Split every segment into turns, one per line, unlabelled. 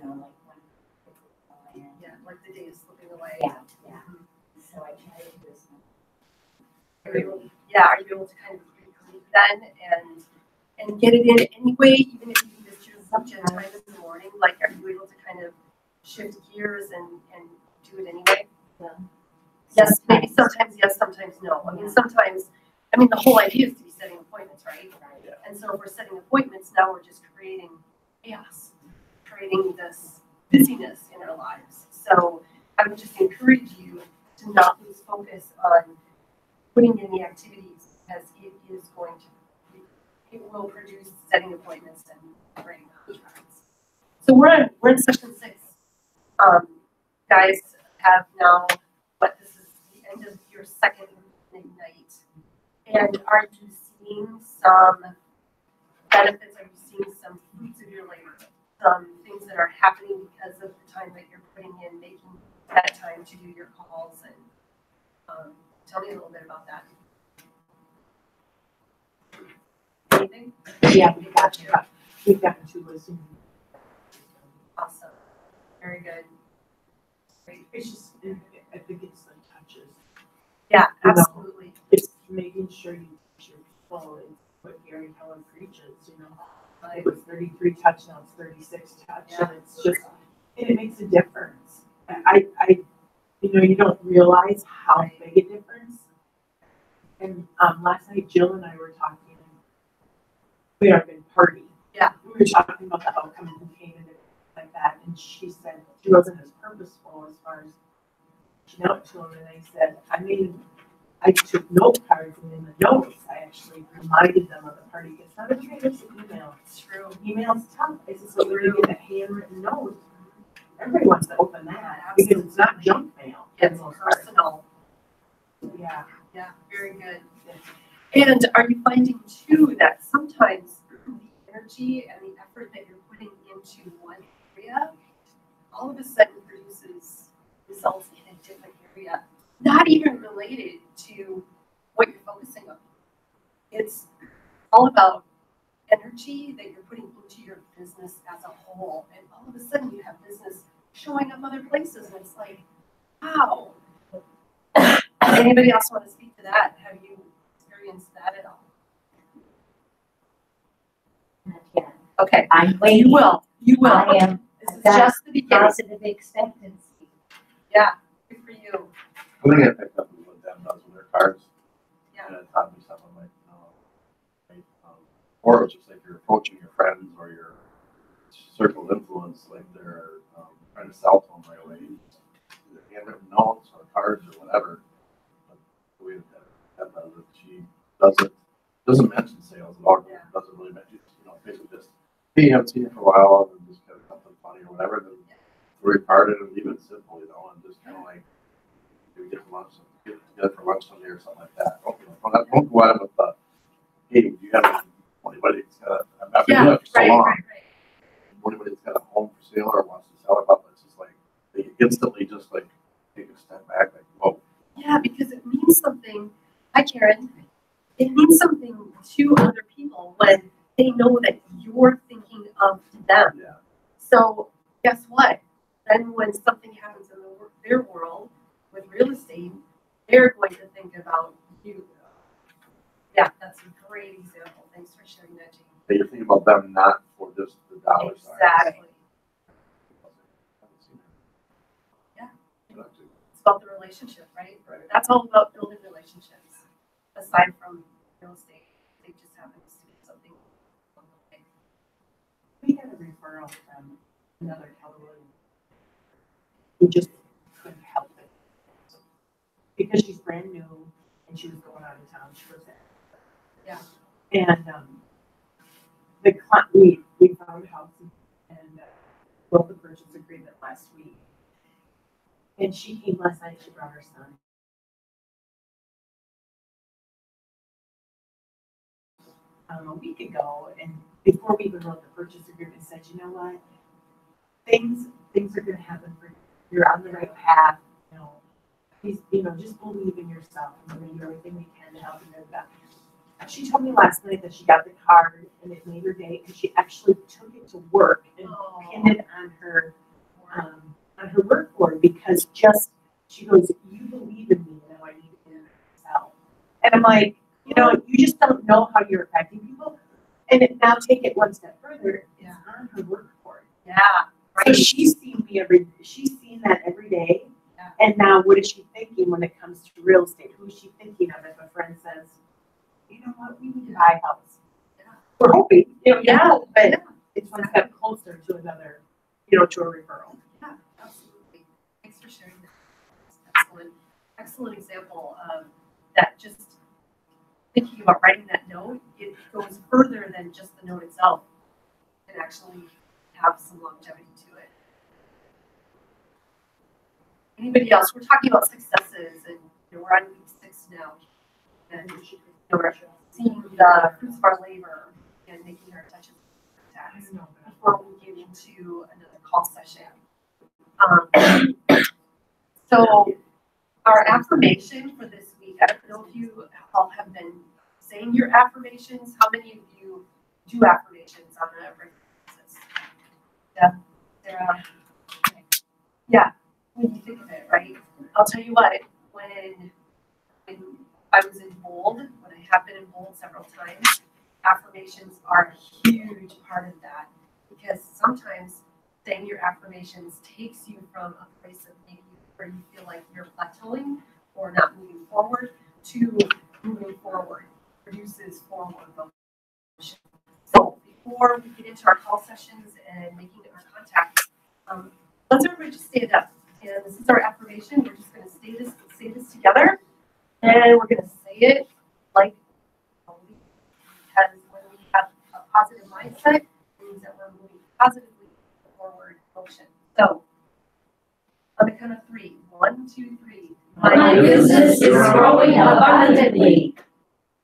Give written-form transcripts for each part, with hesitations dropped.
like when
yeah, like the day is slipping away.
yeah. So I try to do this.
Are you able to kind of regroup then and get it in anyway, even if you missed your subject time in the morning? Like, are you able to kind of shift gears and do it anyway?
Yeah.
Yes, maybe sometimes yes, sometimes no. I mean, sometimes, the whole idea is to be setting appointments, right?
Yeah.
And so if we're setting appointments, now we're just creating chaos, creating this busyness in our lives. So I would just encourage you to not lose focus on putting in the activities, because it is going to, it will produce setting appointments and writing contracts. So we're in session 6. Guys have now, this is the end of your second night. And are you seeing some benefits? Are you seeing some fruits of your labor? Some things that are happening because of the time that you're putting in, making that time to do your calls, and tell me a little bit about that. Anything?
Yeah, we've gotten to listen.
Awesome. Very good. Great.
It's just, I think it's the touches.
Yeah,
You know,
absolutely.
It's making sure you touch your people and what Gary Keller preaches, It was 33 touchdowns, 36 touch, and it's just, and it makes a difference. You don't realize how big a difference. And last night, Jill and I were talking. We had our big party.
Yeah.
We were talking about the outcome who came and everything like that, and she said she wasn't as purposeful as far as reaching out to him. And I said, I took note cards, and in the notes, I actually reminded them of the party. It's not everybody gets an email.
It's true.
Email's tough. I said, so when you get a handwritten note, everybody wants to open that because it's not junk mail.
It's personal.
Yeah.
Yeah, very good. And are you finding too that sometimes the energy and the effort that you're putting into one area all of a sudden produces results in a different area, not even related to what you're focusing on? It's all about energy that you're putting into your business as a whole, and all of a sudden you have business showing up other places, and it's like, wow. Anybody else want to speak to that? Have you experienced that at all?
Not yet.
Okay.
I'm waiting.
You will. You will.
I am.
This is just the beginning.
Positive expectancy.
Yeah. Good for you.
One thing I picked up is what Dan does with their cards.
Yeah.
And it taught me something like, or it's just like you're approaching your friends or your circle of influence, like they're trying to sell to them right away. Either handwritten notes or cards or whatever. But the way that does it, she doesn't mention sales at all.
Yeah.
Doesn't really mention, basically just, hey, you haven't seen it for a while, and just kind of something funny or whatever. Then we card it and leave it simple, and just kind of like, maybe get together for lunch someday or something like that. Don't go out with the, hey, do you have anybody that's got I've been doing it for so long.
Right.
Anybody that's got a home for sale or wants to sell it, but it's just like they instantly just like take a step back, like, whoa.
Yeah, because it means something. Hi, Karen. It means something to other people when they know that you're thinking of them.
Yeah.
So guess what? Then when something happens in their world with real estate, they're going to think about you. Yeah, that's a great example. Thanks for sharing that, Jamie.
That you're thinking about them not for just the dollar sign.
Exactly. Yeah. It's about the relationship, right?
Right.
That's all about building relationships. Aside from real estate, they just happen to do something.
We had a referral from another Keller who just couldn't help it. Because she's brand new and she was going out of town, she was there.
Yeah.
And the client, we found a house and wrote the purchase agreement last week. And she came last night, she brought her son. A week ago, and before we even wrote the purchase agreement, said, you know what? Things are going to happen for you. You're on the right path. Please, just believe in yourself, and we're going to do everything we can to help you do that. She told me last night that she got the card and it made her day, and she actually took it to work and pinned it on her because just, she goes, you believe in me, now I need to get it myself. And I'm like, you know, you just don't know how you're affecting people. And now take it one step further, it's on her work report.
Yeah,
So she's seen that every day.
Yeah.
And now what is she thinking when it comes to real estate? Who is she thinking of if a friend says, you know what, we need to buy a house?
Yeah.
We're hoping,
Yeah,
but it's one step closer to another, to a referral.
Yeah, absolutely. Thanks for sharing that. Excellent, excellent example of that. Just thinking about writing that note, it goes further than just the note itself, and actually have some longevity to it. Anybody else? We're talking about successes, and we're on week 6 now, and we're seeing the fruits of our labor and making our touches before we get into another call session. So our affirmation for this week, I don't know if you all have been saying your affirmations. How many of you do affirmations on a regular basis? Yeah, Sarah. Okay. Yeah, when you think of it, right? I'll tell you what, when I was in bold, when I have been in bold several times, affirmations are a huge part of that, because sometimes saying your affirmations takes you from a place of maybe where you feel like you're plateauing or not moving forward to moving forward, produces forward motion. So before we get into our call sessions and making our contacts, let's everybody just stand up. And this is our affirmation. We're just going to say this together, and we're going to say it like because when we have a positive mindset, it means that we're moving positively forward motion. So on the count of 3, 1, 2, 3.
My business is growing abundantly.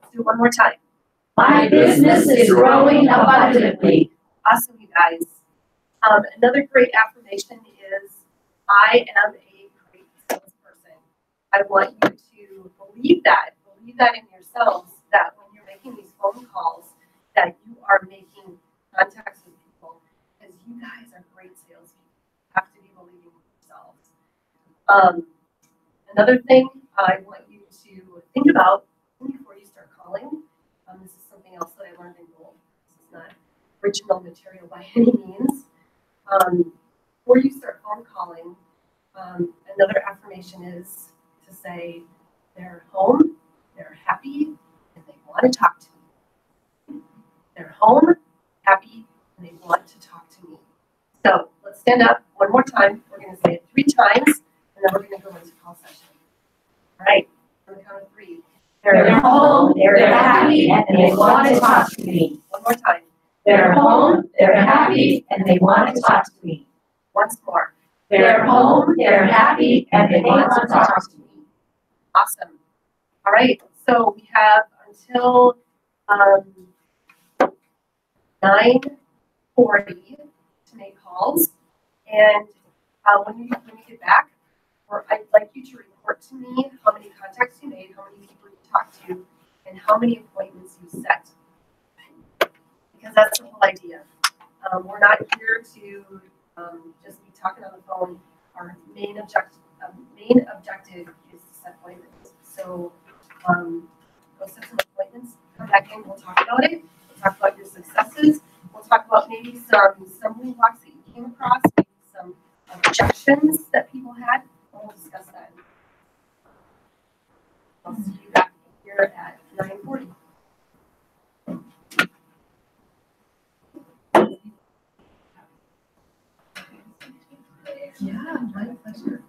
Let's do it one more time.
My business is growing abundantly.
Awesome, you guys. Another great affirmation is, I am a great salesperson. I want you to believe that in yourselves, that when you're making these phone calls, that you are making contacts with people, because you guys are great salespeople. You have to be believing in yourselves. Another thing I want you to think about before you start calling, this is something else that I learned in Gold. This is not original material by any means. Before you start phone calling, another affirmation is to say they're home, they're happy, and they want to talk to me. They're home, happy, and they want to talk to me. So let's stand up one more time. We're going to say it 3 times, and then we're going to go into call session. All right, on the count of 3.
They're home, they're happy, and they want to talk to me.
One more time.
They're home, they're happy, and they want to talk to me.
Once more.
They're home, they're happy, and they want to talk to me.
Awesome. All right, so we have until 9:40 to make calls. And when you get back, I'd like you to report to me how many contacts you made, how many people you talked to, and how many appointments you set. Because that's the whole idea. We're not here to just be talking on the phone. Our main objective is to set appointments. So go set some appointments, come back in, we'll talk about it. We'll talk about your successes. We'll talk about maybe some stumbling blocks that you came across, maybe some objections that people had, and we'll discuss that. I'll see you back here at 9:40. Yeah, my pleasure.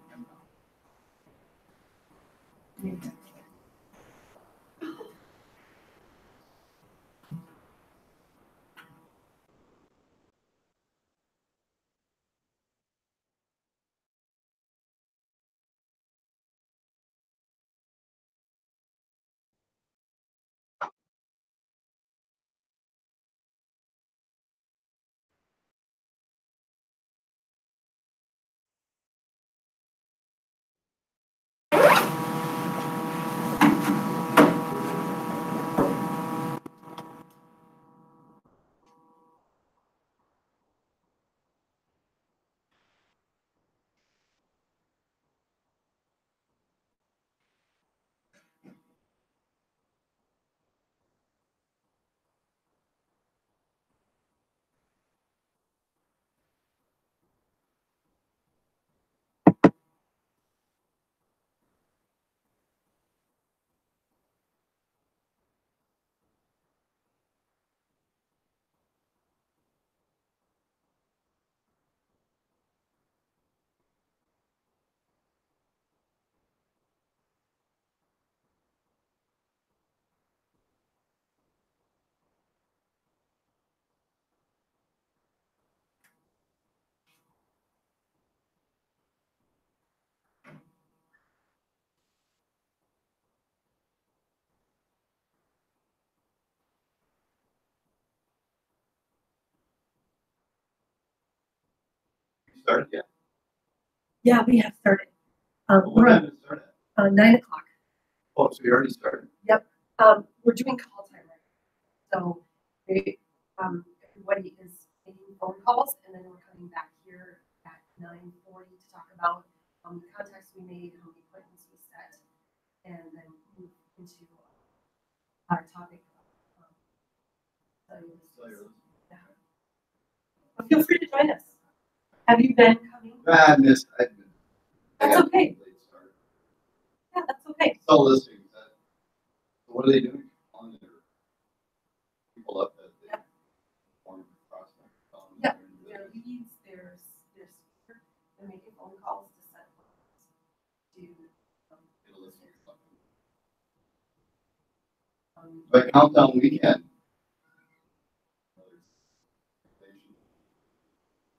started yet?
Yeah, we have started.
What
We're
time did it start at?
9 o'clock.
Oh, so you already started?
We're doing call time right now. So everybody is making phone calls and then we're coming back here at 9:40 to talk about the contacts we made, how many appointments we set, and then move into our topic.
Cellular.
Yeah. But feel free to join us. Have you been coming?
I missed.
That's
got
okay.
late start.
Yeah, that's okay.
Still listening. What are they doing? Calling their people up that they
Yeah.
form prospect.
Yeah. Their leads, their speaker, they're making phone calls to set to
Get a listing or something.
um,
But countdown weekend.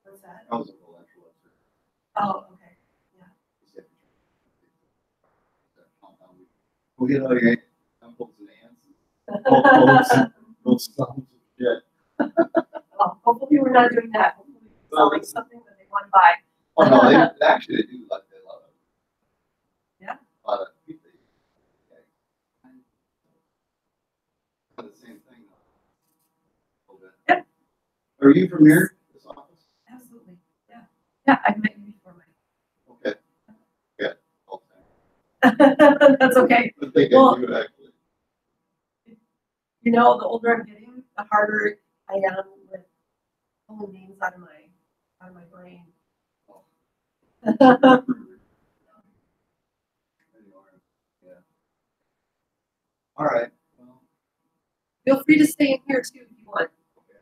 what's that?
I was a little influencer.
Oh, okay.
We'll get all your uncles and aunts. Those sons. Yeah.
Well, hopefully we're not doing that. Hopefully we're selling something that they want to buy.
Oh, no, they actually do like, they love it.
Yeah.
A lot of people. Yeah. The same thing. A little bit.
Yeah.
Are you from here? This office?
Absolutely. Yeah. Yeah, I've met you before, Mike.
Okay. Yeah. All the
That's okay.
time. I think
Well-
I do actually.
You know, the older I'm getting, the harder I am with pulling names out of my brain.
Yeah. All right. Well,
Feel free to stay in here too if you want.
okay.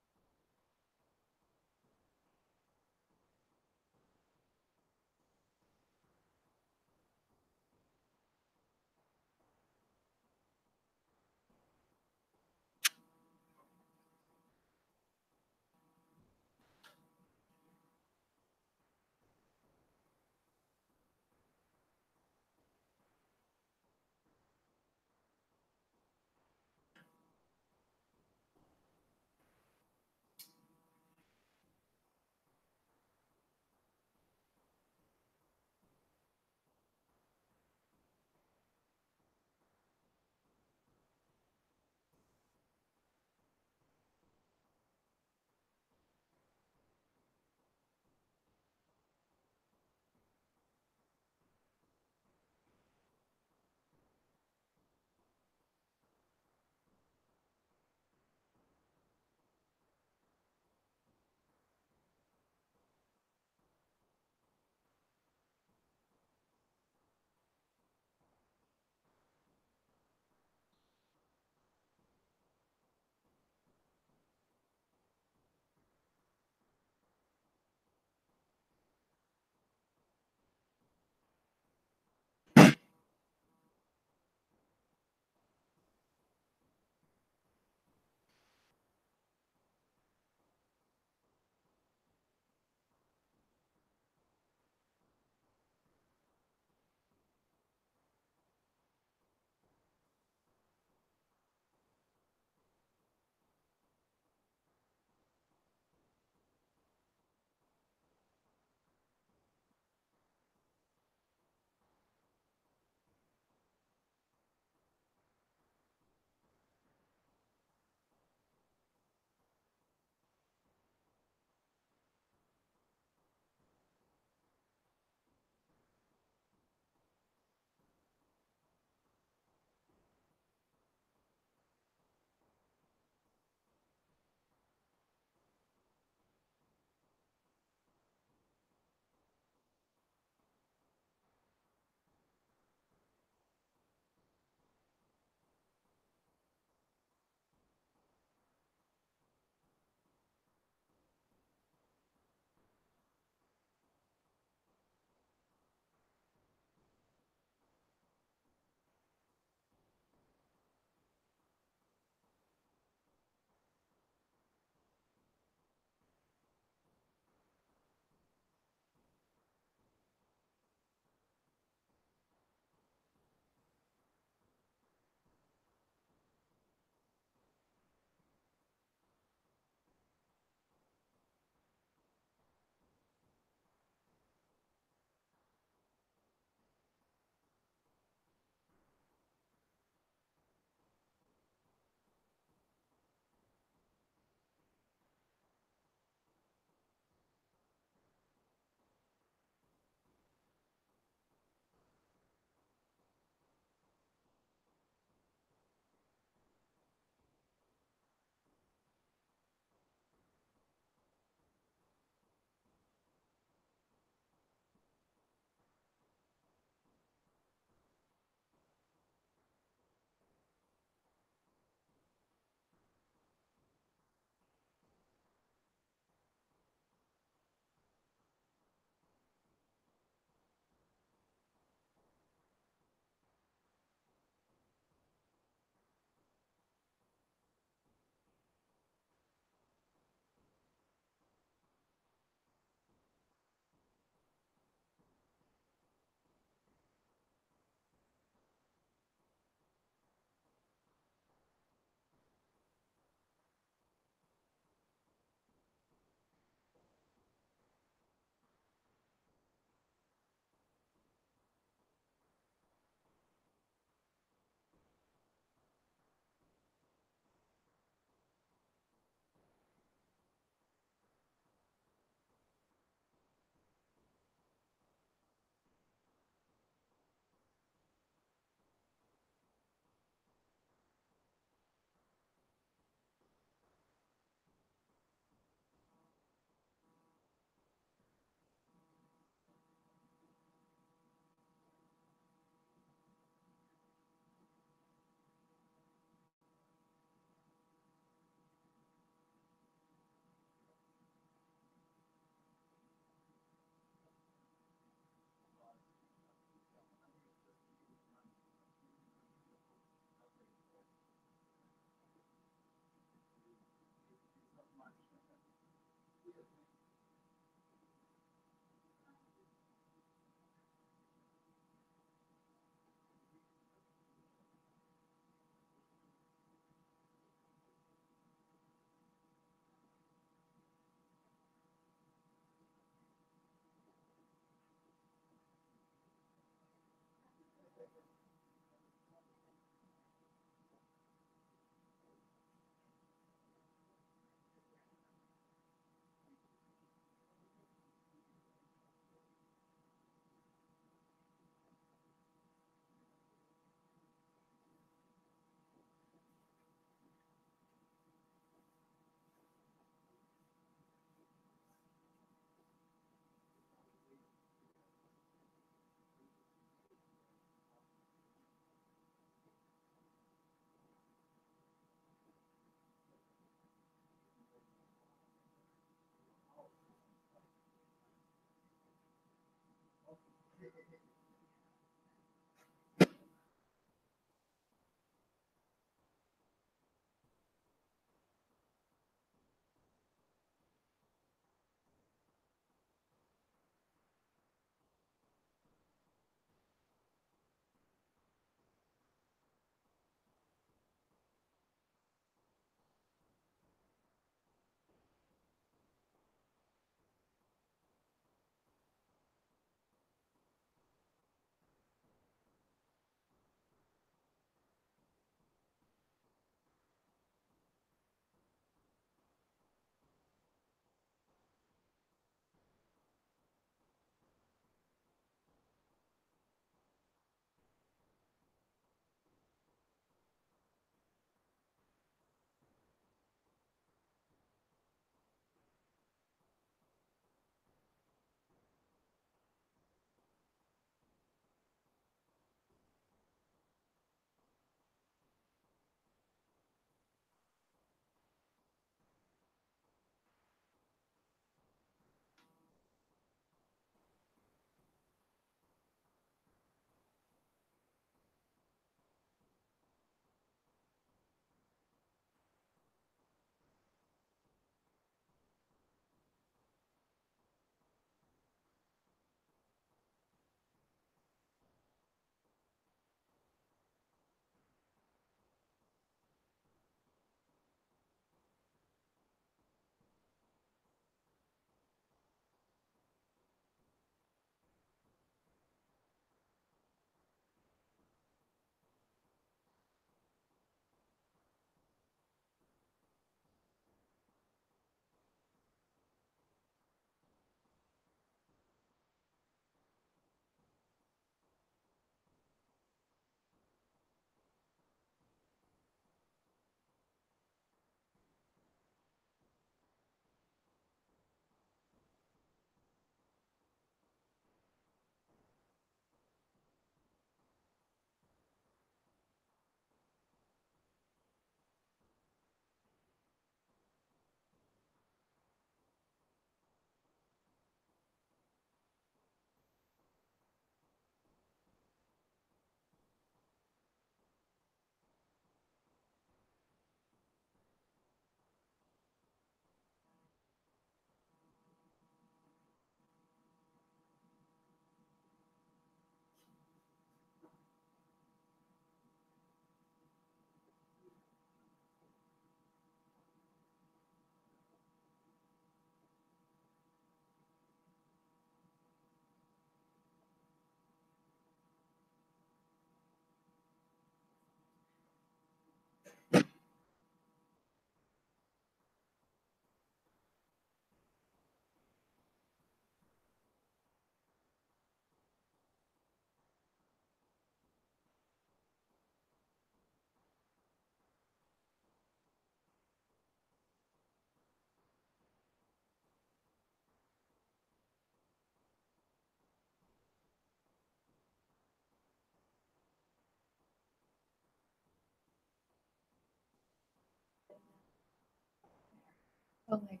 So like.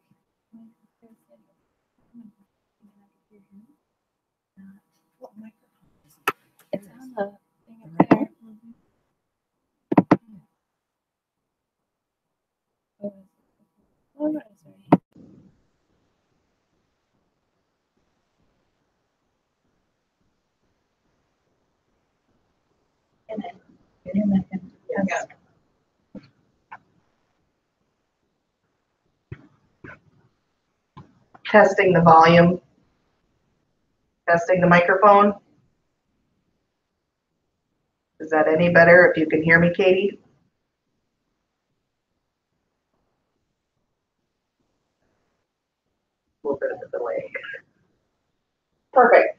What microphone is it? It's on the thing up there. Oh, no, sorry.
Testing the volume. Testing the microphone. Is that any better if you can hear me, Katie? A little bit of a delay. Perfect.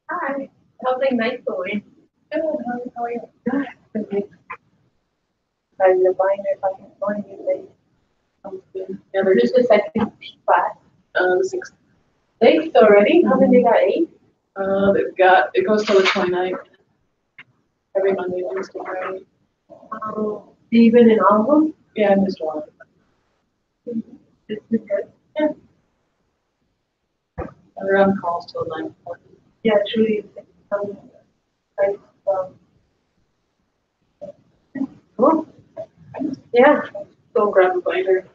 Hi, how's the night going? Good, how are you? Good. I'm the binder if I can find you late. Yeah, there's just a second spot.
Sixth.
Sixth already? How many got 8?
They've got, it goes till the 29th. Every Monday, Wednesday, Friday.
Even in all of them?
Yeah, I missed one.
This is good. Yeah.
And they're on calls till 9:40.
Yeah, truly. Like, cool. Yeah.
Go grab a binder.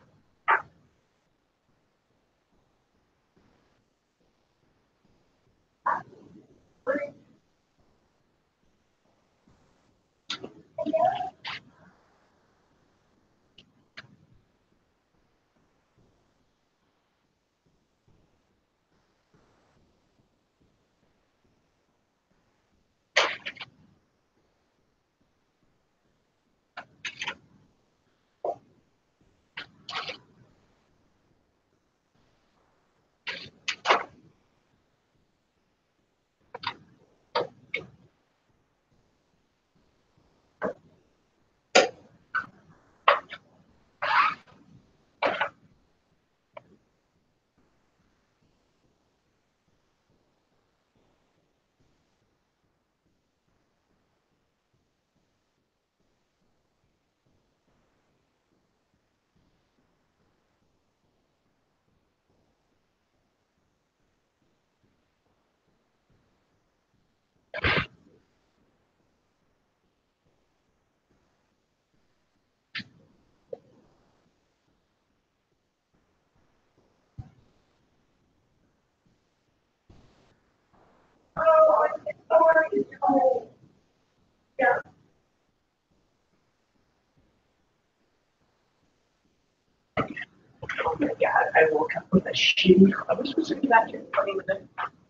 my God, I woke up with a shitty, I was supposed to be back here in 20 minutes.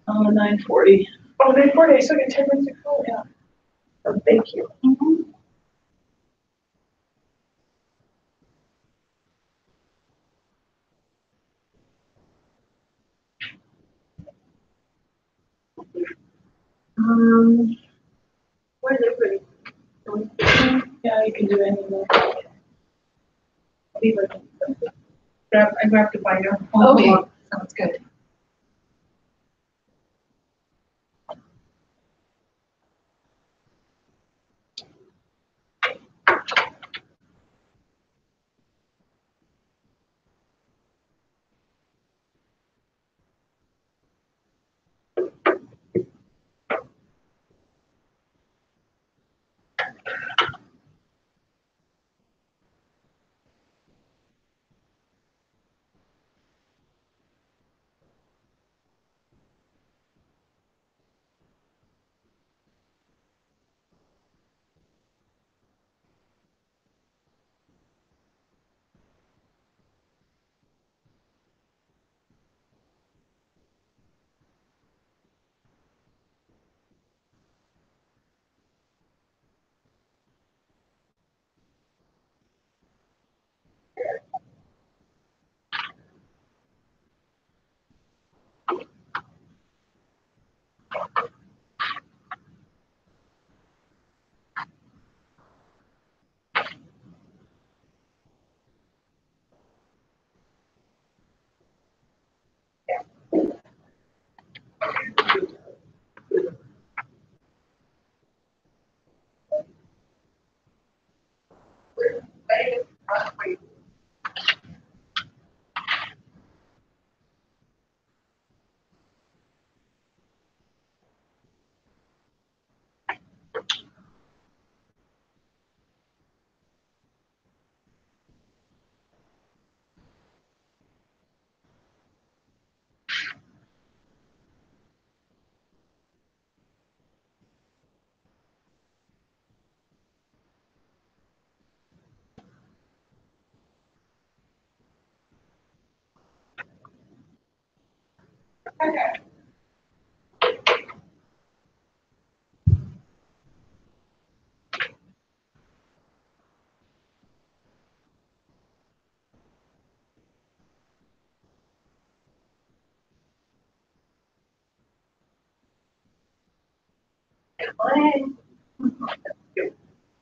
9:40.
Oh, 9:40, I still got 10 minutes to go, yeah. So thank you. Where's everybody?
Yeah, you can do any of that.
I grabbed the binder.
Okay, sounds good.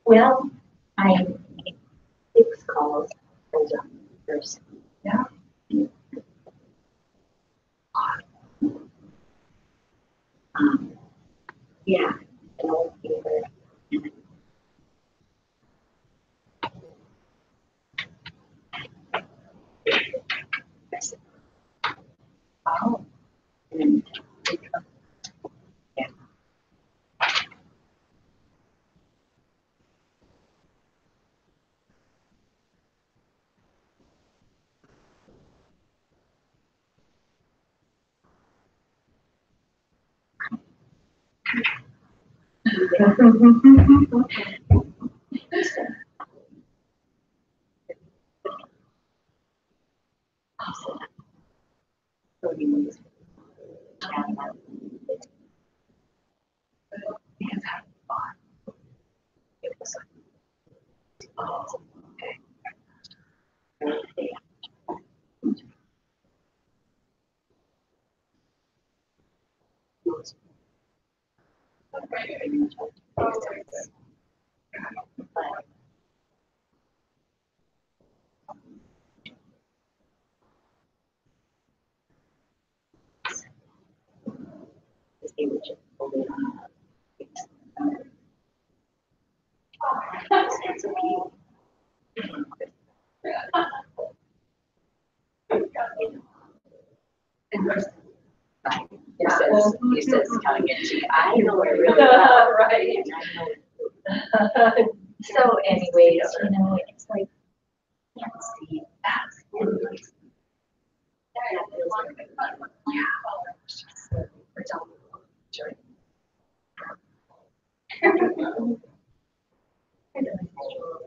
Well, I made 6 calls as a person.
Yeah.
Yeah, an old fever.
Oh,
And so he was down about it. Because I thought it was okay. But he would just hold it on. It's okay. He says tongue in cheek. I know it really well.
Right.
And I know it. So anyways, you know, it's like, you can't see that. Yeah. It's all joy.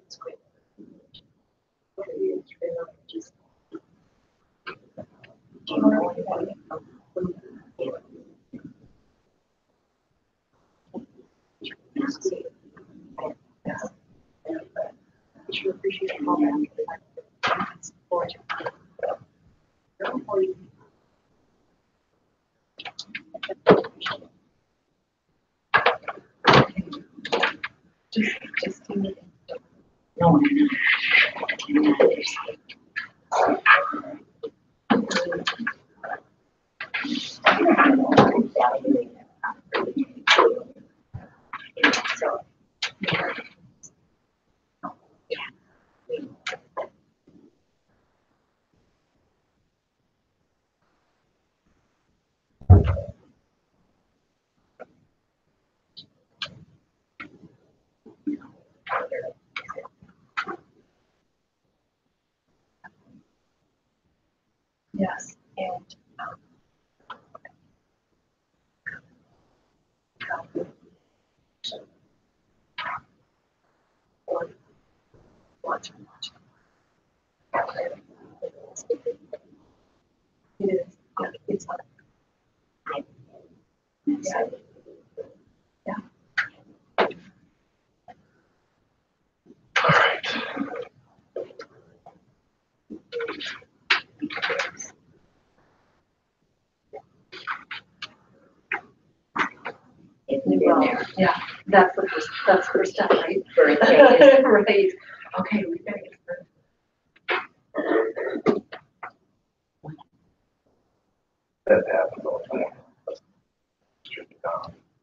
It's quick. Just Sure appreciate all that. Support. Just do it. No. So. Yes, and watch. It is. It's fun. Yeah. Yeah.
All right.
Yeah, that's the first step, right?
Birthday.
Right. Okay, we gotta get started.
That happens all the time.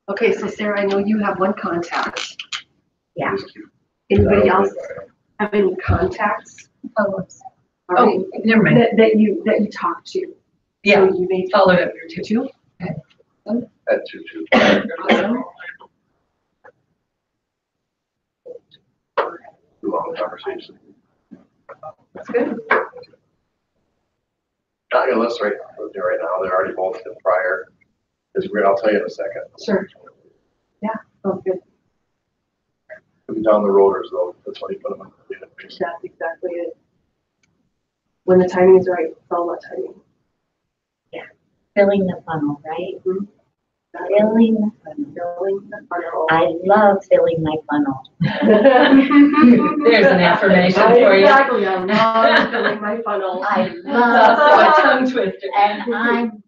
Okay, so Sarah, I know you have one contact.
Yeah.
Anybody else have any contacts?
Oh,
All right,
never mind.
that you talked to?
Yeah,
So you may
followed up
your two?
At 2-2.
Awesome.
Long conversation.
That's good.
Not gonna list right now, they're already both in prior. I'll tell you in a second.
Sure. Yeah, sounds good.
Coming down the rotors though, that's why you put them in the database.
That's exactly it. When the timing is right, it's all about timing.
Filling the funnel, right?
Mhm.
Filling the funnel.
Filling the funnel.
I love filling my funnel.
There's an affirmation for you.
Exactly, I love filling my funnel.
I
That's
love
a tongue twister.
and I'm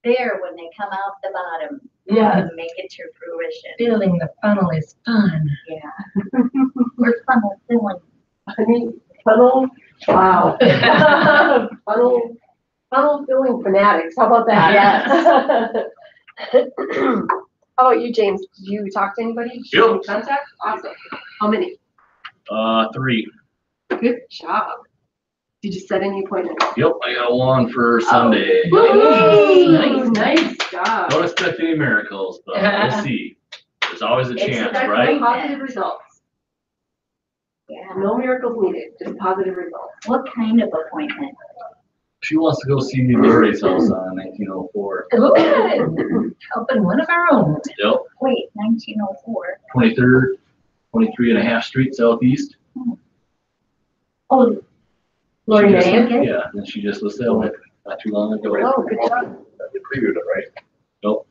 there when they come out the bottom.
Yes.
And make it to fruition.
Filling the funnel is fun.
Yeah. We're funnel filling.
I mean, funnel, wow. Funnel filling fanatics, how about that?
Yes.
How about you, James? Did you talk to anybody? Did you have any contact? Awesome. How many?
3.
Good job. Did you set any appointments?
Yep, I got one for Sunday.
Woo! Nice job.
Don't expect any miracles, but we'll see. There's always a
It's
chance,
not
right?
Positive results.
Yeah.
No miracles needed, just positive results.
What kind of appointment?
She wants to go see Lori's house on 1904.
Good. Helping one of our own.
Yep,
Wait, 1904.
23rd, 23.5 Street Southeast.
Oh,
Lori
She just-
May?
Okay.
Yeah, and she just was selling it not too long ago.
Oh, good job.
You previewed it, right?
Nope.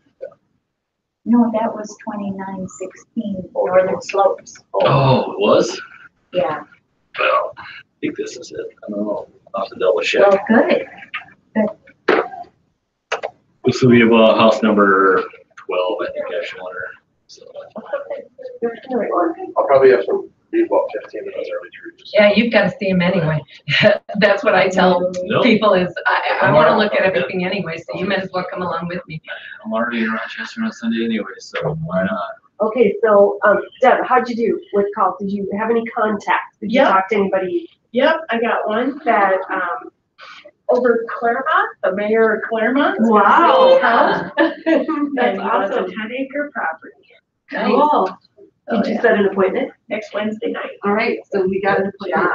no, that was 2916 Northern Slopes.
Oh, it was?
Yeah.
Well, I think this is it. I don't know. I'll have to double check.
Well, good.
This will be about house number 12, I think, Ashland. So,
You're the right one.
I'll probably have to be about 15 minutes early too.
Yeah, you've got to see him anyway. That's what I tell
Nope.
people is I want to look at everything anyway, so you might as well come along with me.
I'm already in Rochester on Sunday anyway, so why not?
Okay, so, Deb, how'd you do with calls? Did you have any contacts? Did you
Yeah.
talk to anybody?
Yep, I got one that, over Claremont, the mayor of Claremont.
Wow.
That's
That's
also
awesome.
10-acre property,
Cool.
Oh,
Did you
yeah.
set an appointment?
next Wednesday night.
All right, so we got an appointment.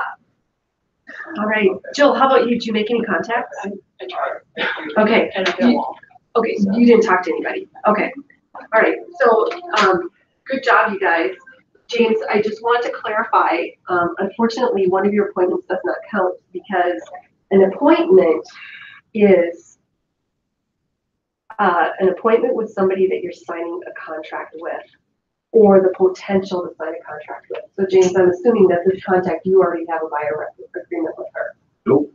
All right, Jill, how about you? Did you make any contacts?
I tried.
Okay,
And I got one.
okay, so you didn't talk to anybody. Okay. All right, so, good job, you guys. James, I just want to clarify, unfortunately, one of your appointments does not count because an appointment is an appointment with somebody that you're signing a contract with. or the potential to sign a contract with. So James, I'm assuming that this contact, you already have a buyer rep agreement with her.
Nope.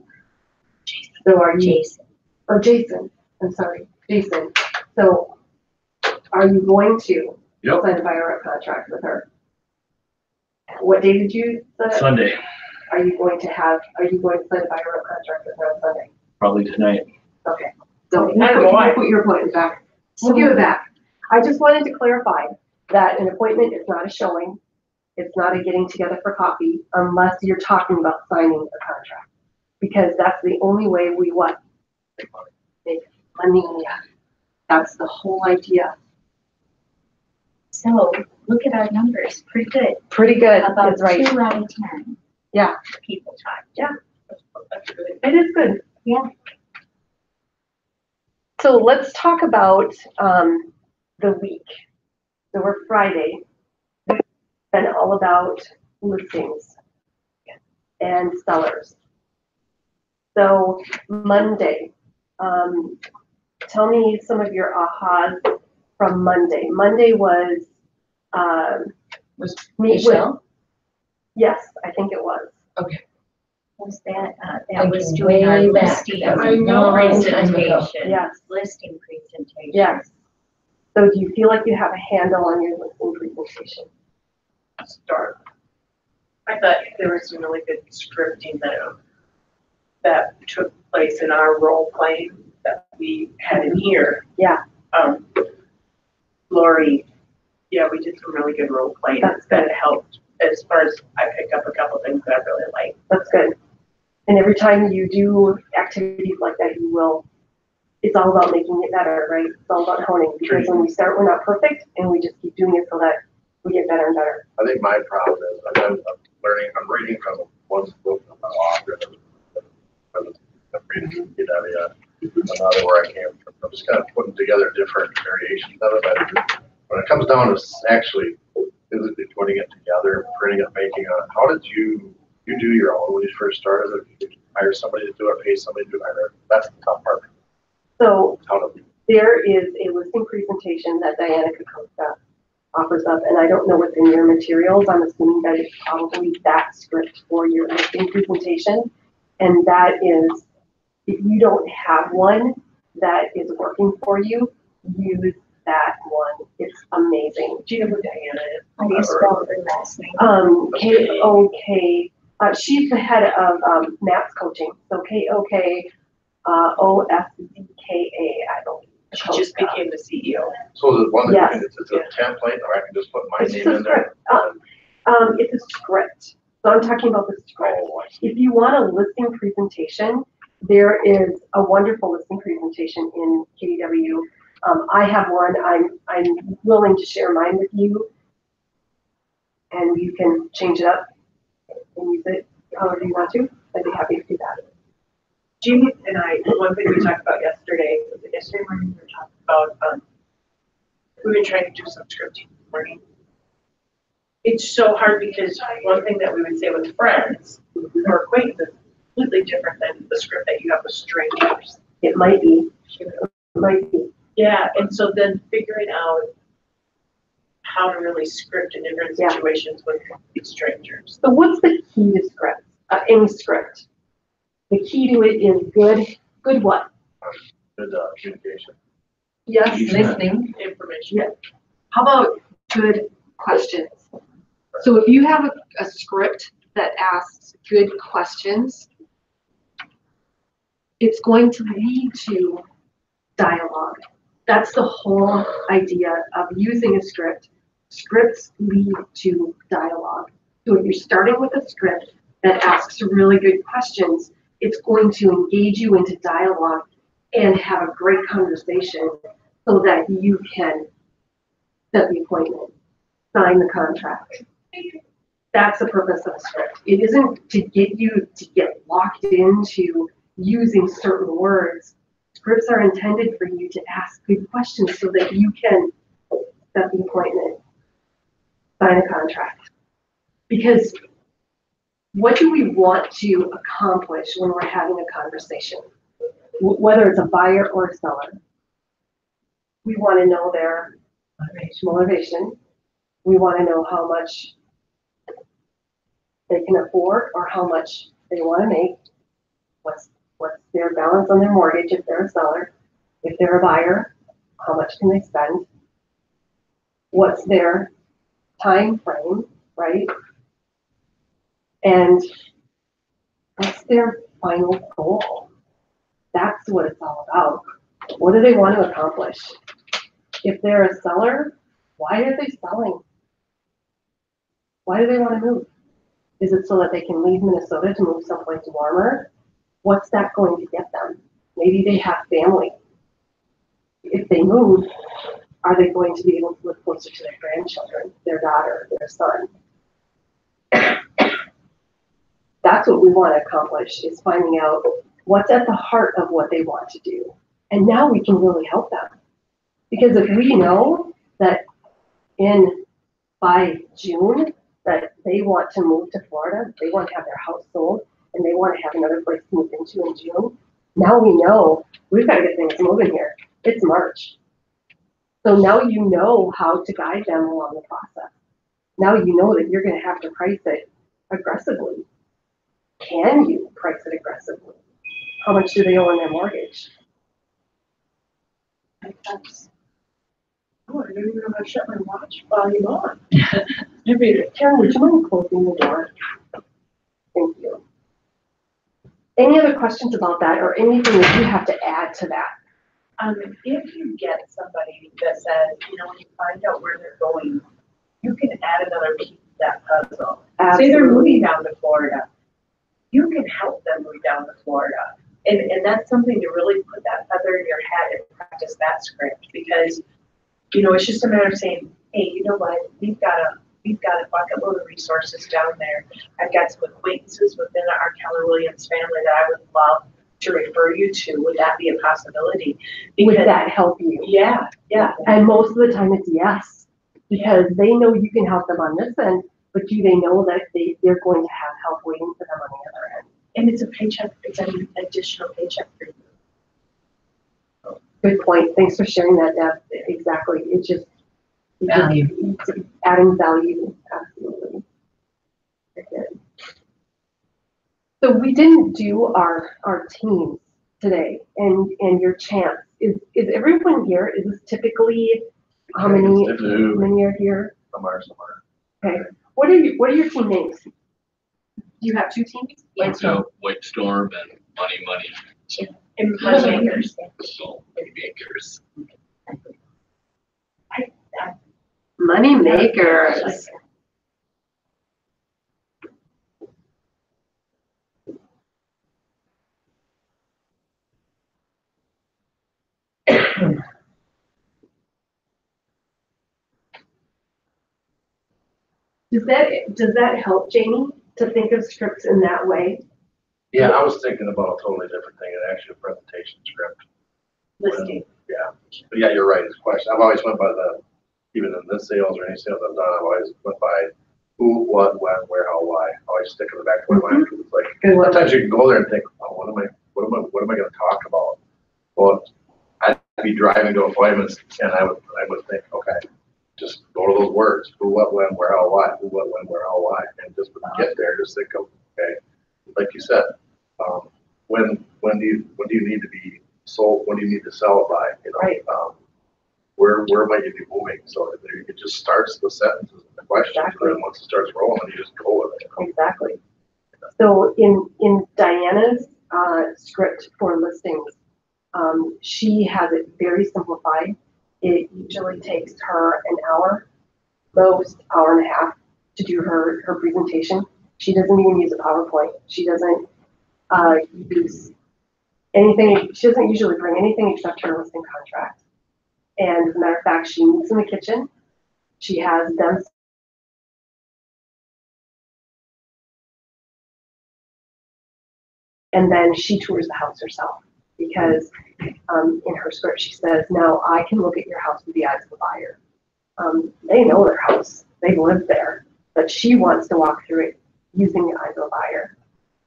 So are you,
Jason.
or Jason, I'm sorry, Jason. So are you going to
Yep.
sign a buyer rep contract with her? What day did you sign?
Sunday,
Are you going to sign a buyer rep contract with her on Sunday?
probably tonight.
Okay, so we'll put your appointment back. We'll give it back. I just wanted to clarify that an appointment is not a showing. It's not a getting together for coffee unless you're talking about signing a contract. Because that's the only way we what? Make money. That's the whole idea.
So look at our numbers, pretty good.
Pretty good,
About
that's right.
2 out of 10.
Yeah.
People talk.
It is good.
Yeah.
So let's talk about the week. So we're Friday, and all about listings and sellers. So Monday, tell me some of your ahas from Monday. Monday was
Was
meet with.
Michelle?
Yes, I think it was.
Was that, that
Thinking
was doing our
way back.
listing.
I know.
Presentation.
Yes.
Listing presentation.
Yes. So do you feel like you have a handle on your listing presentation?
Start. I thought there was some really good scripting that took place in our role playing that we had in here.
Yeah.
Lori, yeah, we did some really good role playing that helped as far as I picked up a couple things that I really liked.
That's good. And every time you do activities like that, it's all about making it better, right? It's all about honing, because when we start, we're not perfect, and we just keep doing it so that we get better and better.
I think my problem is, I'm reading from one book of my author, I'm reading from another where I came from. I'm just kind of putting together different variations of it. But when it comes down to actually physically putting it together, printing it, making it, how did you do your own when you first started? Or did you hire somebody to do it, pay somebody to do it? That's the tough part.
So
How do we?
there is a listing presentation that Diana Kokoska offers up, and I don't know what's in your materials. I'm assuming that it's probably that script for your listing presentation. And that is, if you don't have one that is working for you, use that one. It's amazing.
Do you know who Diana is?
How do you spell her last name?
K-O-K, she's the head of MAPS coaching. So K-O-K, O-F-Z-K-A, I believe.
She just became the CEO.
So the one
Yes.
that it's a template, or I can just put my
It's
name
just a
in there?
script. It's a script. So I'm talking about the script.
Oh, I see.
If you want a listing presentation, there is a wonderful listing presentation in KDW. I have one. I'm willing to share mine with you, and you can change it up and use it however you want to. I'd be happy to do that.
Jamie and I, one thing we talked about yesterday, was it yesterday morning, we were talking about, we've been trying to do some scripting this morning. It's so hard because one thing that we would say with friends or acquaintances is completely different than the script that you have with strangers.
It might be. It might be.
Yeah, and so then figuring out how to really script in different
Yeah.
situations with these strangers.
So what's the key to script? Any script. The key to it is good what?
Good communication.
Yes,
Listening information.
Yeah. How about good questions? So if you have a script that asks good questions, it's going to lead to dialogue. That's the whole idea of using a script. Scripts lead to dialogue. So if you're starting with a script that asks really good questions, it's going to engage you into dialogue and have a great conversation so that you can set the appointment, sign the contract. That's the purpose of a script. It isn't to get you to get locked into using certain words. Scripts are intended for you to ask good questions so that you can set the appointment, sign a contract. Because what do we want to accomplish when we're having a conversation? Whether it's a buyer or a seller. We want to know their motivation. We want to know how much they can afford or how much they want to make. What's their balance on their mortgage if they're a seller? If they're a buyer, how much can they spend? What's their time frame, right? And what's their final goal? That's what it's all about. What do they want to accomplish? If they're a seller, why are they selling? Why do they want to move? Is it so that they can leave Minnesota to move someplace warmer? What's that going to get them? Maybe they have family. If they move, are they going to be able to live closer to their grandchildren, their daughter, their son? That's what we want to accomplish, is finding out what's at the heart of what they want to do. And now we can really help them. Because if we know that by June that they want to move to Florida, they want to have their house sold, and they want to have another place to move into in June, now we know we've got to get things moving here. It's March. So now you know how to guide them along the process. Now you know that you're going to have to price it aggressively. Can you price it aggressively? How much do they owe on their mortgage?
Oh, I don't even know how to shut my watch volume on.
Karen, would you mind closing the door? Thank you. Any other questions about that, or anything that you have to add to that?
If you get somebody that says, when you find out where they're going, you can add another piece to that puzzle. Say they're moving down to Florida. You can help them move down to Florida. And that's something to really put that feather in your hat and practice that script, because, it's just a matter of saying, hey, you know what, we've got a bucket load of resources down there. I've got some acquaintances within our Keller Williams family that I would love to refer you to. Would that be a possibility?
Would that help you?
Yeah.
And most of the time it's yes, because they know you can help them on this end, but do they know that they're going to have help waiting for them on the other end?
And it's a paycheck, it's an additional paycheck for you.
Good point. Thanks for sharing that, Deb. Exactly. It's
Value.
Adding value. Absolutely. Very good. So we didn't do our teams today, and your chance. Is everyone here? Is this typically how many are here?
Somewhere.
Okay. What are your team names? Do you have two teams?
White Storm and Money.
And money makers.
So, money makers.
Money makers. Does that help, Jamie, to think of scripts in that way?
Yeah, I was thinking about a totally different thing, and actually a presentation script.
Listing.
Yeah, but yeah, you're right, it's a question. I've always went by even in this sales or any sales I've done, I've always went by who, what, when, where, how, why. I always stick in the back of my mind, because it's like, sometimes you can go there and think, oh, what am I gonna talk about? Well, I'd be driving to appointments, and I would think, okay, just go to those words, who, what, when, where, how, why, who, what, when, where, how, why, and just when you get there, just think of, okay, like you said, when do you need to be sold? When do you need to sell it by?
Right.
Where might you be moving? So it just starts the sentences and the questions,
Exactly.
and then once it starts rolling, you just go with it.
Exactly. So in Diana's script for listings, she has it very simplified. It usually takes her an hour, most hour and a half, to do her presentation. She doesn't even use a PowerPoint. She doesn't use anything. She doesn't usually bring anything except her listing contract. And as a matter of fact, she meets in the kitchen. She has them. And then she tours the house herself, because in her script she says, now I can look at your house with the eyes of a buyer. They know their house. They've lived there. But she wants to walk through it using the eyes of a buyer.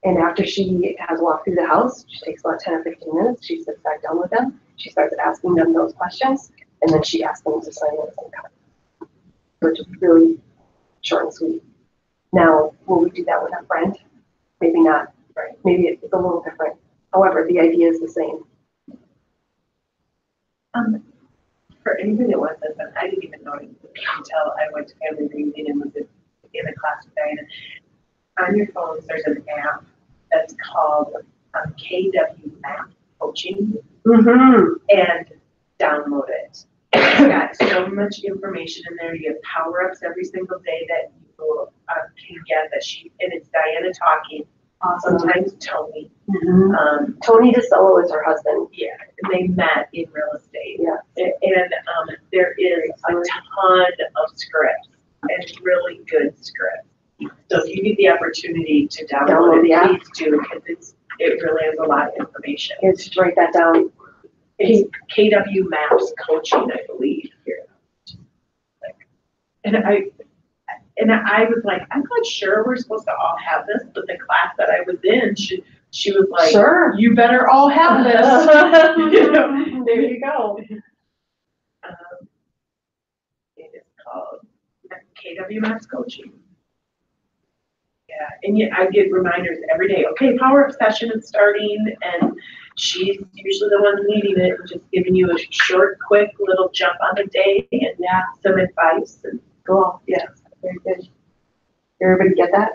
And after she has walked through the house, she takes about 10 or 15 minutes. She sits back down with them. She starts asking them those questions, and then she asks them to sign the listing contract. So just really short and sweet. Now, will we do that with a friend? Maybe not, right? Maybe it's a little different. However, the idea is the same.
For anybody that wants this, and I didn't even know it until I went to family reunion and was in a class with Diana. On your phones, there's an app that's called KW Map Coaching, and download it. It's got so much information in there. You have power-ups every single day that you can get and it's Diana talking. Sometimes Tony.
Tony DeSolo is her husband.
Yeah, and they met in real estate.
Yeah.
And there is a ton of scripts and really good scripts. So if you get the opportunity to download it, please do, because it really has a lot of information.
Let's just write that down.
It's KW Maps Coaching, I believe. Here. And I was like, I'm not sure we're supposed to all have this, but the class that I was in, she was like,
sure,
you better all have this. You know?
There you go.
It is called KW Maps Coaching. Yeah, and yet I get reminders every day. Okay, power-up session is starting, and she's usually the one leading it, and just giving you a short, quick little jump on the day and some advice. And
Cool. Yeah. Very good. Everybody get that?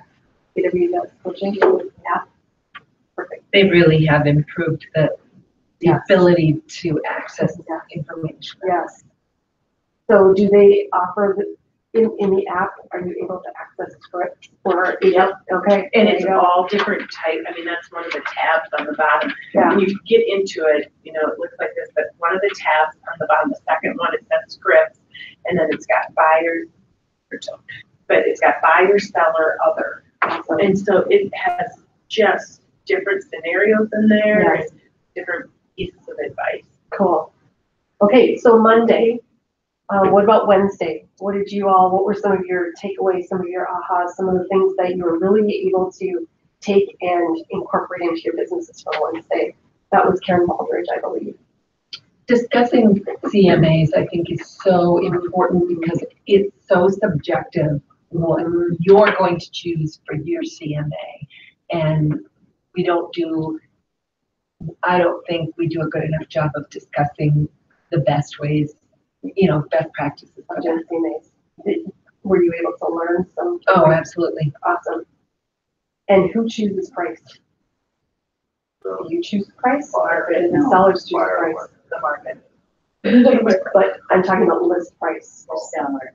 KW Coaching? Yeah. Perfect.
They really have improved the ability to access information.
Yes. So do they offer in the app, are you able to access scripts or? Yep. Okay.
And it's all different type. I mean, that's one of the tabs on the bottom.
Yeah.
When you get into it, you know, it looks like this, but one of the tabs on the bottom, the second one, it says scripts, and then it's got buyers, but it's got buyer, seller, other.
Awesome.
And so it has just different scenarios in there,
Yes.
and different pieces of advice.
Cool. Okay, so Monday. What about Wednesday? What were some of your takeaways, some of your ahas, some of the things that you were really able to take and incorporate into your businesses for Wednesday? That was Karen Baldridge, I believe.
Discussing CMAs, I think, is so important because it's so subjective what you're going to choose for your CMA. And I don't think we do a good enough job of discussing the best ways, best practices.
Of doing CMAs. Were you able to learn some?
Oh, absolutely.
Awesome. And who chooses price? Do you choose price or do the sellers choose price?
The market.
But I'm talking about list price. The seller.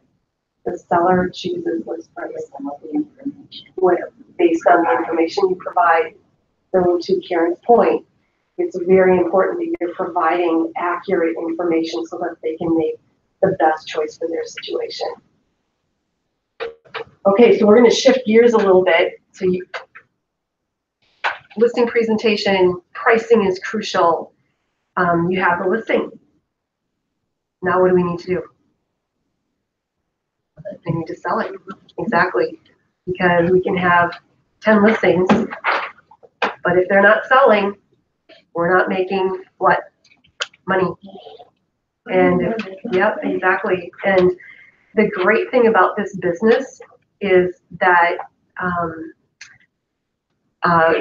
The seller chooses list price. Based on the information you provide. So to Karen's point, it's very important that you're providing accurate information so that they can make the best choice for their situation. Okay, so we're going to shift gears a little bit. So listing presentation, pricing is crucial. You have the listing. Now what do we need to do? We need to sell it. Exactly. Because we can have 10 listings, but if they're not selling, we're not making what? Money. And yep, exactly. And the great thing about this business is that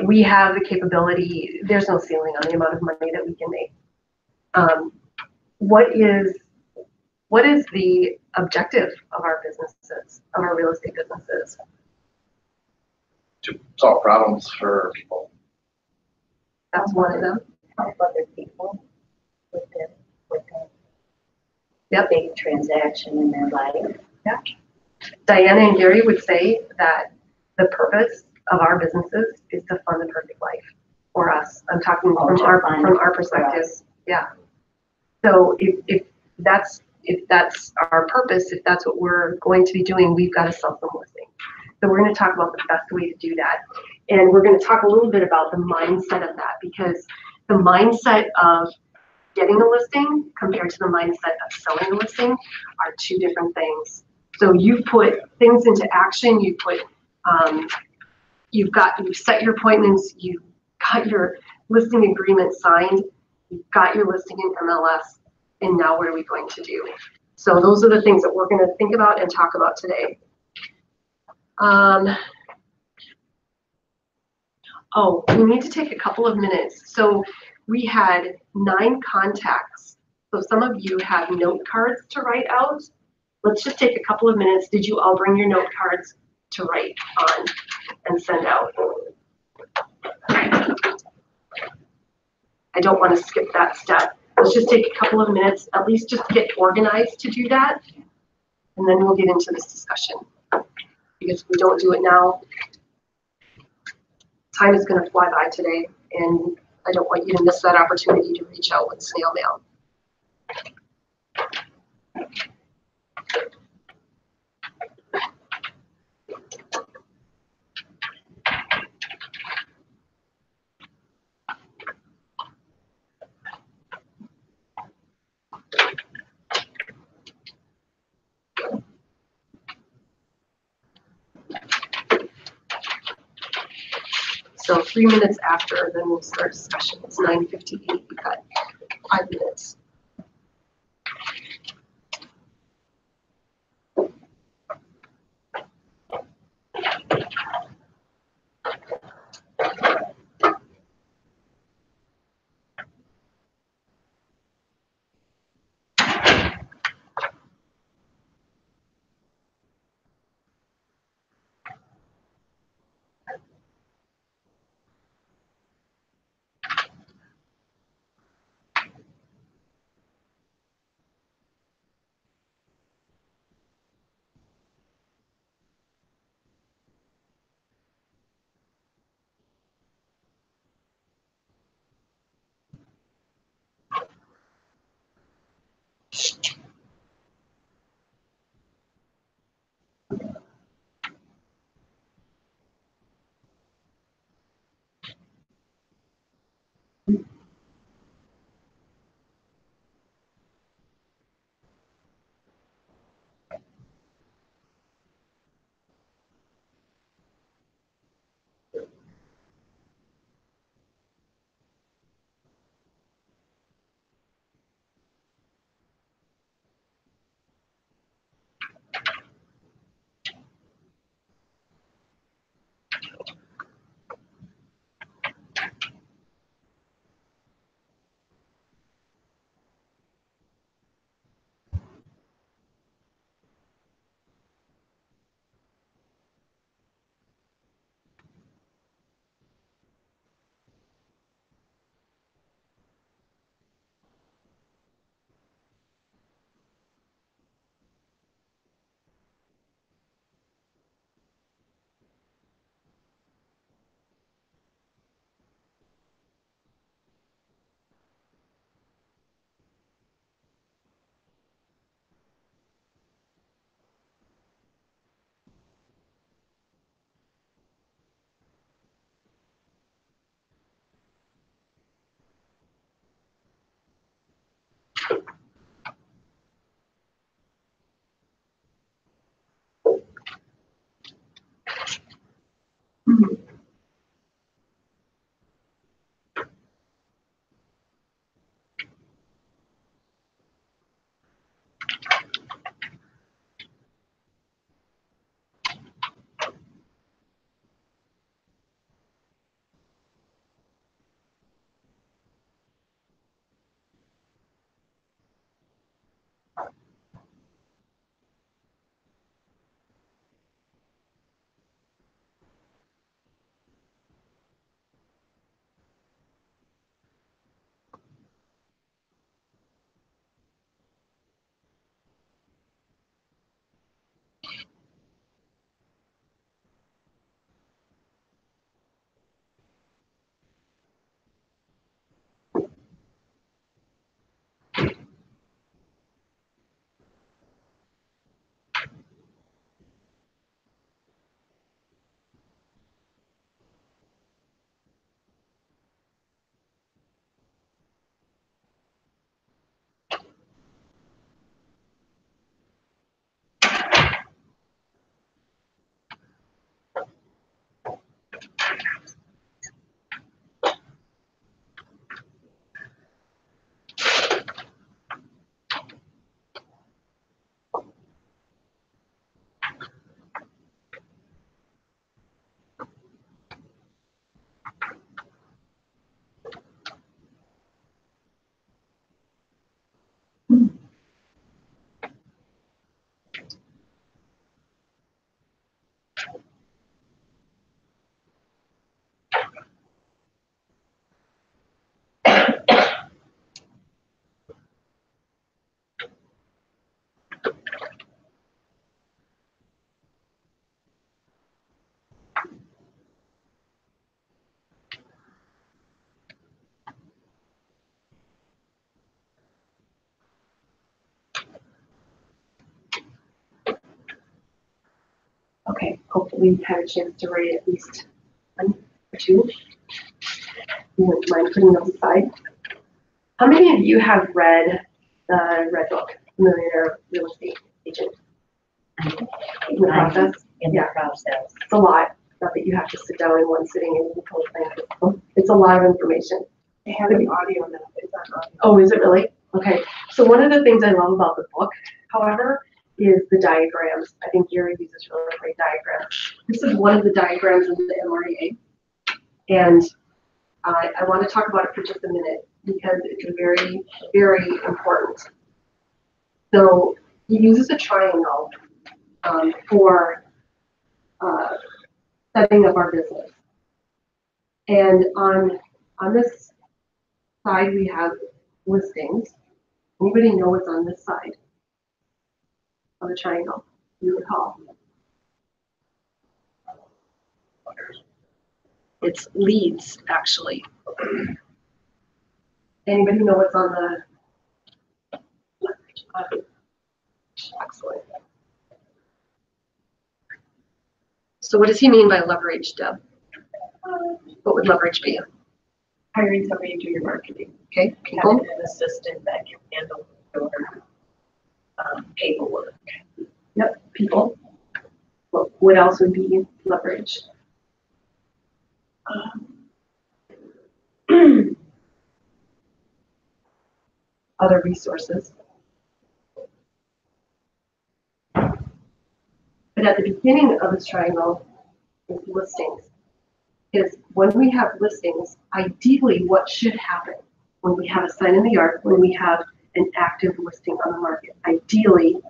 we have the capability, there's no ceiling on the amount of money that we can make. What is the objective of our businesses, of our real estate businesses?
To solve problems for people.
That's one of them.
Help other people with their
Yep.
big transaction in their life.
Yeah. Diana and Gary would say that the purpose of our businesses is to fund the perfect life for us. I'm talking from our perspective. Yeah. So if that's our purpose, if that's what we're going to be doing, we've got to sell some listing. So we're going to talk about the best way to do that. And we're going to talk a little bit about the mindset of that, because the mindset of getting a listing compared to the mindset of selling a listing are two different things. So you put things into action, you put, you've set your appointments, you've got your listing agreement signed, you've got your listing in MLS, and now what are we going to do? So those are the things that we're going to think about and talk about today. Oh, we need to take a couple of minutes. So we had 9 contacts. So some of you have note cards to write out. Let's just take a couple of minutes. Did you all bring your note cards to write on and send out? I don't want to skip that step. Let's just take a couple of minutes, at least just get organized to do that. And then we'll get into this discussion. Because if we don't do it now, time is going to fly by today. And I don't want you to miss that opportunity to reach out with snail mail. So 3 minutes after, then we'll start discussion. It's 9:58. We've got 5 minutes. Okay, hopefully you had a chance to write at least one or two. You wouldn't mind putting those aside. How many of you have read the Red Book, Millionaire Real Estate Agent? In the process?
In the
Yeah.
process.
It's a lot. Not that you have to sit down in one sitting and do the whole thing. It's a lot of information.
They have an audio now, it's not audio.
Oh, is it really? Okay. So one of the things I love about the book, however, is the diagrams. I think Gary uses really great diagrams. This is one of the diagrams in the MREA. And I want to talk about it for just a minute because it's very, very important. So he uses a triangle for setting up our business. And on this side, we have listings. Anybody know what's on this side of the triangle? You recall? It's leads, actually. Anybody know what's on the left? Excellent. So what does he mean by leverage, Deb? What would leverage be?
Hiring somebody to do your marketing.
Okay, people.
Having an assistant that can handle your paperwork.
Yep, people. What else would be leverage? Other resources. But at the beginning of this triangle is listings. Because when we have listings, ideally what should happen when we have a sign in the yard, when we have an active listing on the market, ideally,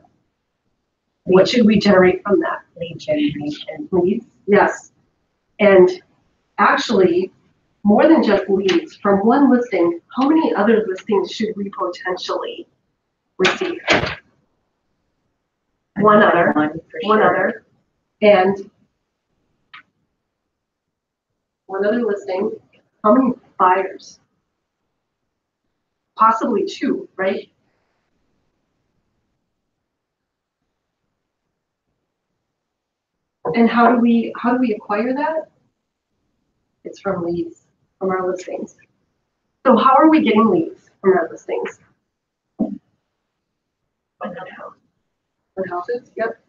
what should we generate from that?
Lead generation.
Leads, yes. And actually, more than just leads, from one listing, how many other listings should we potentially receive? One other, one other, and one other listing. How many buyers? Possibly two, right? And how do we acquire that? It's from leads, from our listings. So how are we getting leads from our listings? From houses, yep.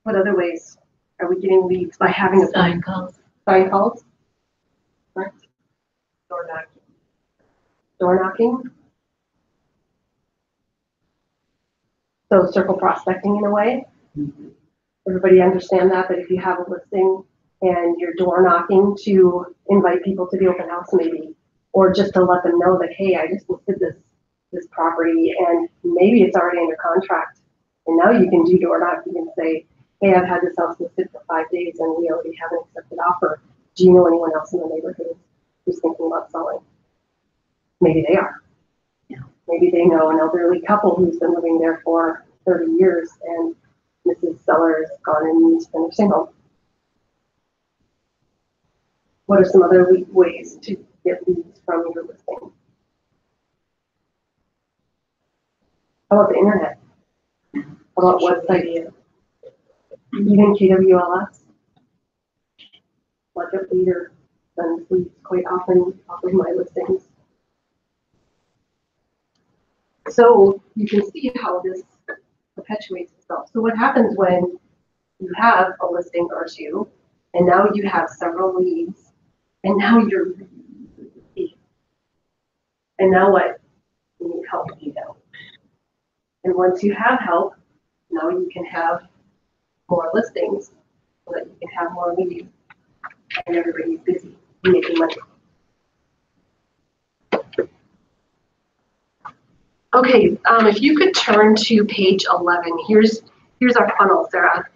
What other ways are we getting leads? By having a
Sign calls.
sign calls? Correct.
Door knocking.
Door knocking. So circle prospecting in a way. Everybody understand that if you have a listing and you're door knocking to invite people to the open house maybe, or just to let them know that, hey, I just listed this property and maybe it's already under contract. And now you can do door knocking and say, hey, I've had this house listed for 5 days and we already have an accepted offer. Do you know anyone else in the neighborhood who's thinking about selling? Maybe they are. Yeah. Maybe they know an elderly couple who's been living there for 30 years and Mrs. Seller has gone and needs to finish home. What are some other ways to get leads from your listing? How about the internet? How about website? Even KWLS? Market leader sends leads quite often off of my listings. So you can see how this perpetuates itself. So what happens when you have a listing or two, and now you have several leads, and now you're busy. And now what? You need help, you know. And once you have help, now you can have more listings so that you can have more leads, and everybody's busy making money. Okay, if you could turn to page 11, here's our funnel, Sarah.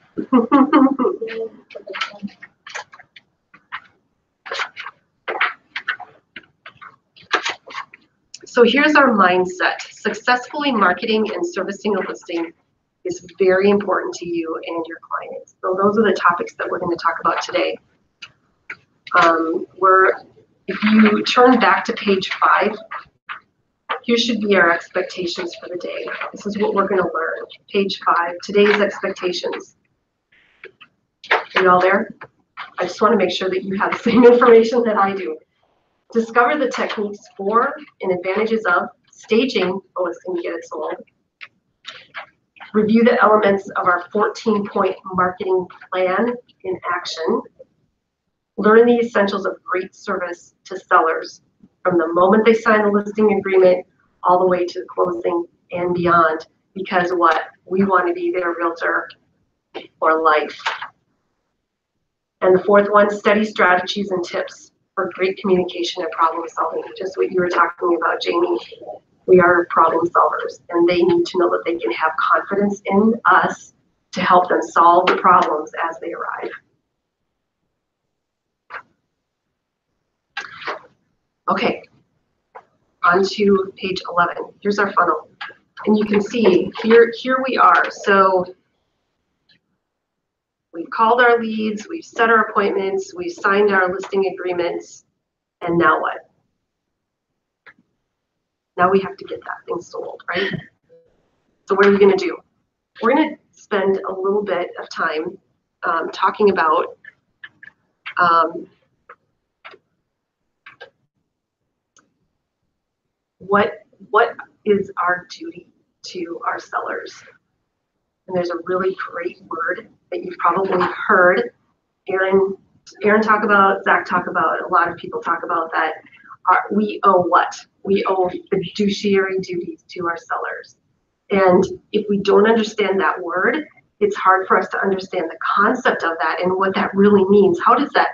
So here's our mindset. Successfully marketing and servicing a listing is very important to you and your clients. So those are the topics that we're going to talk about today. If you turn back to page 5, here should be our expectations for the day. This is what we're going to learn. Page 5, today's expectations. Are you all there? I just want to make sure that you have the same information that I do. Discover the techniques for and advantages of staging a listing to get it sold. Review the elements of our 14-point marketing plan in action. Learn the essentials of great service to sellers from the moment they sign the listing agreement all the way to closing and beyond. Because what? We want to be their realtor for life. And the 4th one, study strategies and tips for great communication and problem solving. Just what you were talking about, Jamie. We are problem solvers, and they need to know that they can have confidence in us to help them solve the problems as they arrive. Okay, on to page 11. Here's our funnel. And you can see here we are. So we've called our leads, we've set our appointments, we've signed our listing agreements, and now what? Now we have to get that thing sold, right? So what are we going to do? We're going to spend a little bit of time talking about what is our duty to our sellers. And there's a really great word that you've probably heard Aaron talk about, Zach talk about, a lot of people talk about that. We owe what? We owe fiduciary duties to our sellers. And if we don't understand that word, it's hard for us to understand the concept of that and what that really means. How does that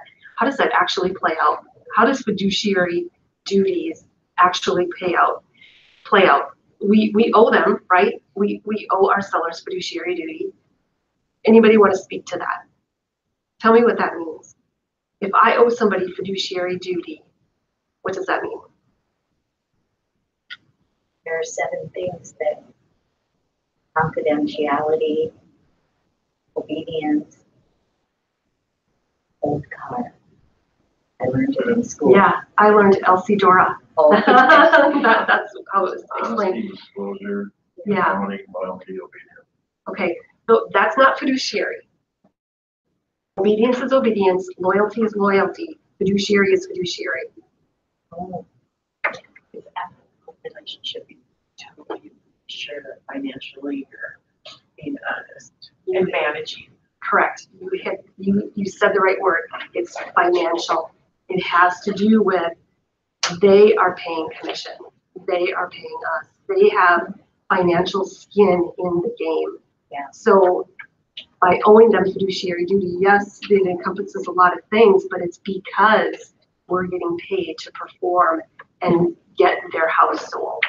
actually play out? How does fiduciary duties actually play out? We owe them, right? We owe our sellers fiduciary duty. Anybody want to speak to that? Tell me what that means. If I owe somebody fiduciary duty, what does that mean?
There are 7 things that confidentiality, obedience, old car. I learned it in school.
Yeah, I learned Elsie Dora.
Oh,
That's how it was explained.
Honesty, disclosure,
Yeah.
accounting, loyalty, obedience.
Okay, so that's not fiduciary. Obedience is obedience, loyalty is loyalty, fiduciary is fiduciary.
oh. It's ethical relationship. Totally sure that financially you're being honest and managing.
Correct. You said the right word. It's financial. It has to do with they are paying commission. They are paying us. They have financial skin in the game.
Yeah.
So by owing them fiduciary duty, yes, it encompasses a lot of things, but it's because we're getting paid to perform and get their house sold.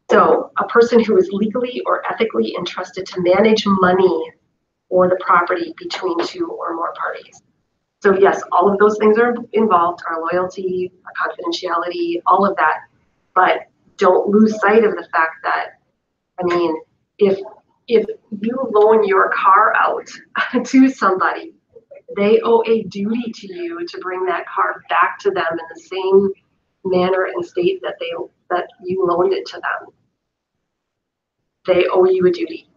So a person who is legally or ethically entrusted to manage money or the property between 2 or more parties. So yes, all of those things are involved, our loyalty, our confidentiality, all of that. But don't lose sight of the fact that, I mean, if you loan your car out to somebody, they owe a duty to you to bring that car back to them in the same manner and state that you loaned it to them. They owe you a duty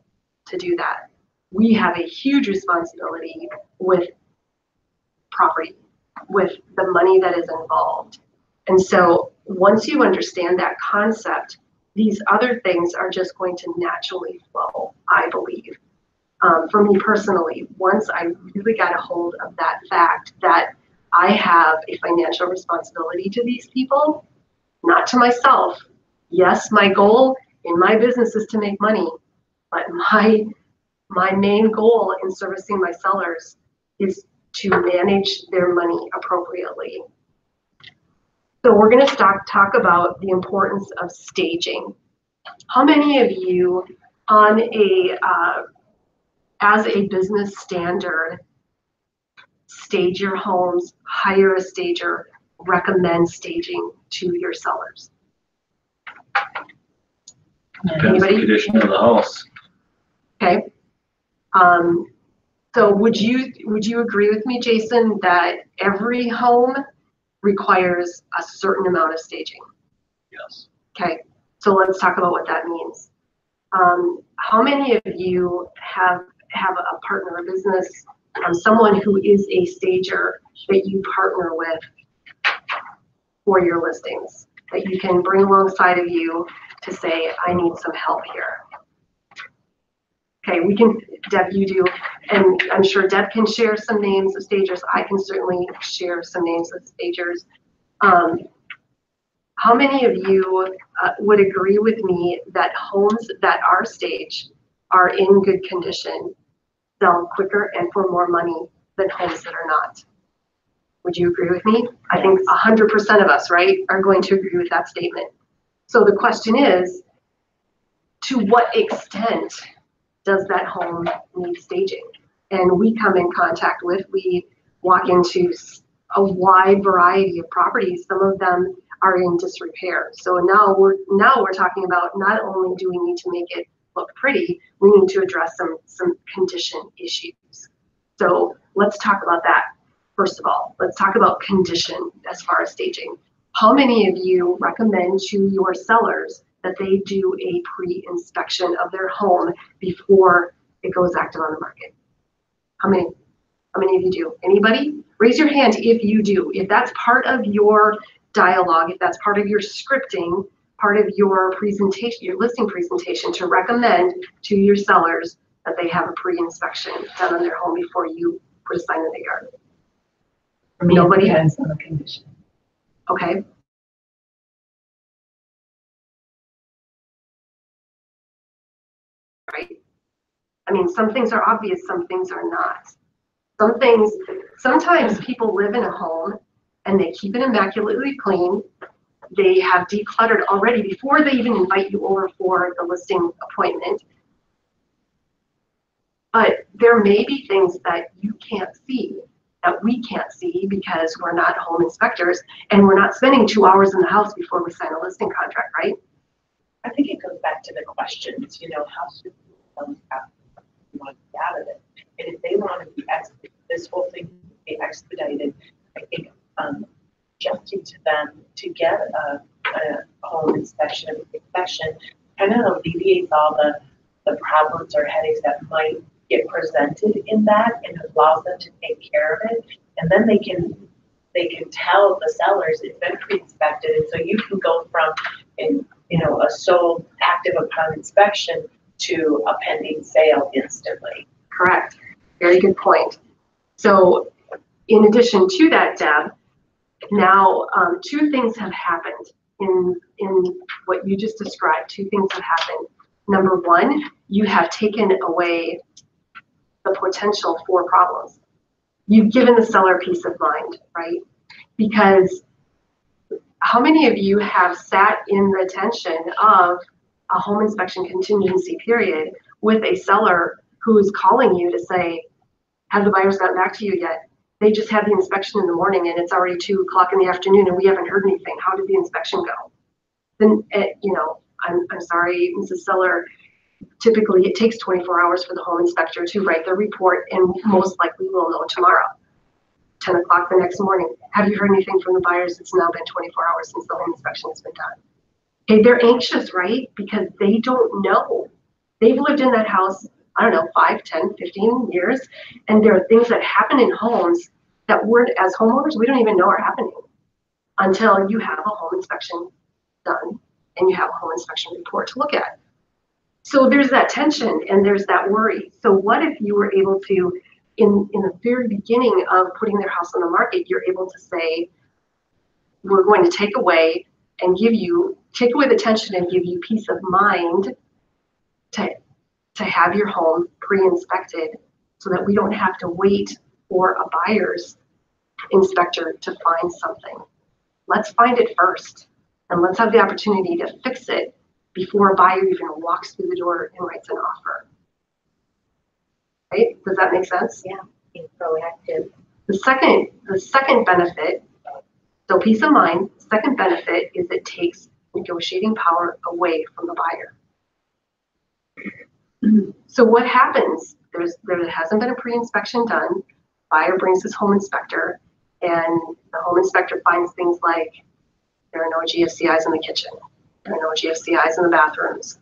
to do that. We have a huge responsibility with property, with the money that is involved. And so once you understand that concept, these other things are just going to naturally flow, I believe. For me personally, once I really got a hold of that fact that I have a financial responsibility to these people, not to myself. Yes, my goal in my business is to make money, but my main goal in servicing my sellers is to manage their money appropriately. So we're going to talk about the importance of staging. How many of you on a as a business standard, stage your homes, hire a stager, recommend staging to your sellers.
Depends on the
Anybody?
condition of the house.
Okay. So would you agree with me, Jason, that every home requires a certain amount of staging?
Yes.
Okay. So let's talk about what that means. How many of you have a partner, a business, someone who is a stager that you partner with for your listings, that you can bring alongside of you to say, I need some help here? Okay, we can, Deb, you do, and I'm sure Deb can share some names of stagers. I can certainly share some names of stagers. How many of you would agree with me that homes that are staged are in good condition sell quicker and for more money than homes that are not? Would you agree with me? I think 100% of us, right, are going to agree with that statement. So the question is, to what extent does that home need staging? And we come in contact with, we walk into a wide variety of properties. Some of them are in disrepair. So now we're talking about, not only do we need to make it look pretty, we need to address some condition issues. So let's talk about that. First of all, let's talk about condition as far as staging. How many of you recommend to your sellers that they do a pre-inspection of their home before it goes active on the market? How many of you do? Anybody? Raise your hand if you do. If that's part of your dialogue, if that's part of your scripting, part of your presentation, your listing presentation, to recommend to your sellers that they have a pre-inspection done on their home before you put a sign in the yard.
For me,
Nobody?
it depends on the condition.
Okay. Right. I mean, some things are obvious, some things are not. Some things, sometimes people live in a home and they keep it immaculately clean. They have decluttered already before they even invite you over for the listing appointment. But there may be things that you can't see, that we can't see because we're not home inspectors and we're not spending 2 hours in the house before we sign a listing contract, right?
I think it goes back to the questions, how soon want to get out of it. And if they want to be this whole thing be expedited, I think suggesting to them to get a home inspection kind of alleviates all the problems or headaches that might get presented in that, and allows them to take care of it. And then they can tell the sellers it's been pre-inspected, and so you can go from a sold active upon inspection to a pending sale instantly.
Correct. Very good point. So in addition to that, Deb, now two things have happened in what you just described. Two things have happened. Number one, you have taken away the potential for problems. You've given the seller peace of mind, right? Because how many of you have sat in the tension of a home inspection contingency period with a seller who is calling you to say, have the buyers gotten back to you yet? They just had the inspection in the morning and it's already 2 o'clock in the afternoon and we haven't heard anything. How did the inspection go? Then, I'm sorry, Mrs. Seller, typically it takes 24 hours for the home inspector to write their report, and most likely we'll know tomorrow, 10 o'clock the next morning. Have you heard anything from the buyers? It's now been 24 hours since the home inspection has been done. Okay, they're anxious, right? Because they don't know. They've lived in that house, I don't know, 5, 10, 15 years, and there are things that happen in homes that we're, as homeowners, we don't even know are happening until you have a home inspection done and you have a home inspection report to look at. So there's that tension and there's that worry. So what if you were able to, in the very beginning of putting their house on the market, you're able to say, we're going to take away the tension and give you peace of mind to have your home pre-inspected so that we don't have to wait for a buyer's inspector to find something. Let's find it first, and let's have the opportunity to fix it before a buyer even walks through the door and writes an offer. right? Does that make sense?
Being proactive.
The second benefit, so peace of mind, second benefit is it takes negotiating power away from the buyer. So what happens, there hasn't been a pre-inspection done, buyer brings his home inspector, and the home inspector finds things like there are no GFCIs in the kitchen, there are no GFCIs in the bathrooms,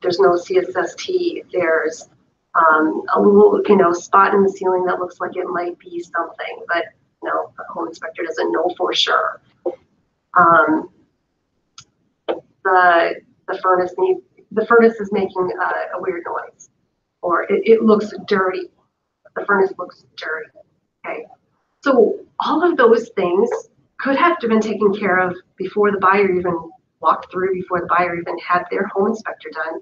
there's no CSST, there's a little, spot in the ceiling that looks like it might be something, but no, the home inspector doesn't know for sure. The furnace is making a weird noise, or it looks dirty. The furnace looks dirty. Okay, so all of those things could have been taken care of before the buyer even walked through, before the buyer even had their home inspector done.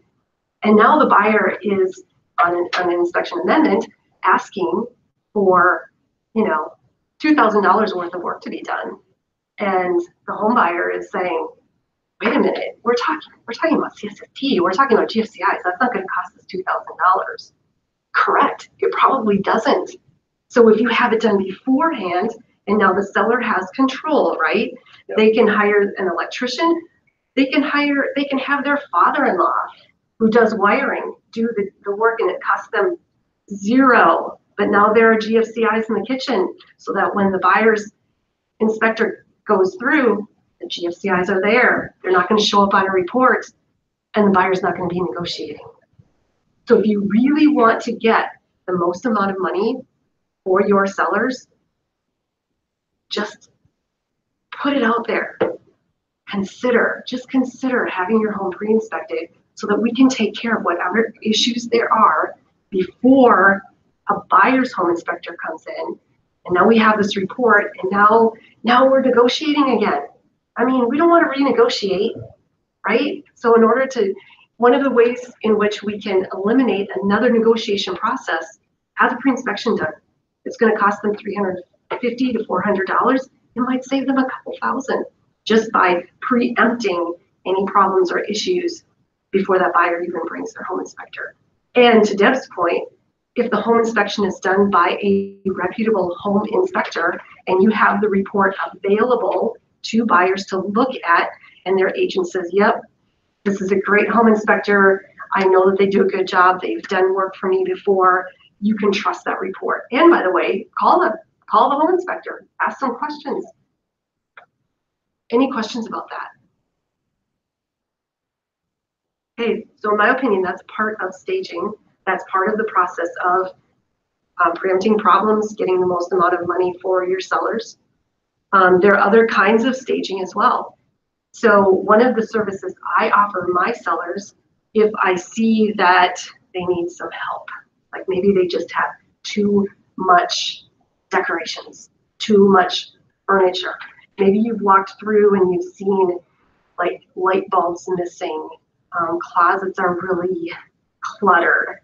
And now the buyer is on an inspection amendment asking for, $2,000 worth of work to be done. And the home buyer is saying, wait a minute, we're talking about CSST, we're talking about GFCIs, that's not going to cost us $2,000. Correct, it probably doesn't. So if you have it done beforehand, and now the seller has control, right?
Yep.
They can hire an electrician, they can have their father-in-law who does wiring do the work, and it costs them $0. But now there are GFCIs in the kitchen, so that when the buyer's inspector goes through, the GFCIs are there. They're not going to show up on a report, and the buyer's not going to be negotiating. So if you really want to get the most amount of money for your sellers, just put it out there. Just consider having your home pre-inspected so that we can take care of whatever issues there are before a buyer's home inspector comes in. And now we have this report, and now we're negotiating again. I mean, we don't want to renegotiate, right? So one of the ways in which we can eliminate another negotiation process, have the pre-inspection done. It's going to cost them $350 to $400. It might save them a couple thousand just by preempting any problems or issues before that buyer even brings their home inspector. And to Deb's point, if the home inspection is done by a reputable home inspector and you have the report available to buyers to look at, and their agent says, yep, this is a great home inspector, I know that they do a good job, they've done work for me before, you can trust that report. And by the way, call the home inspector, ask some questions. Any questions about that? Okay, so in my opinion, that's part of staging. That's part of the process of preempting problems, getting the most amount of money for your sellers. There are other kinds of staging as well. So one of the services I offer my sellers, if I see that they need some help, like maybe they just have too much decorations, too much furniture. Maybe you've walked through and you've seen like light bulbs missing, closets are really cluttered.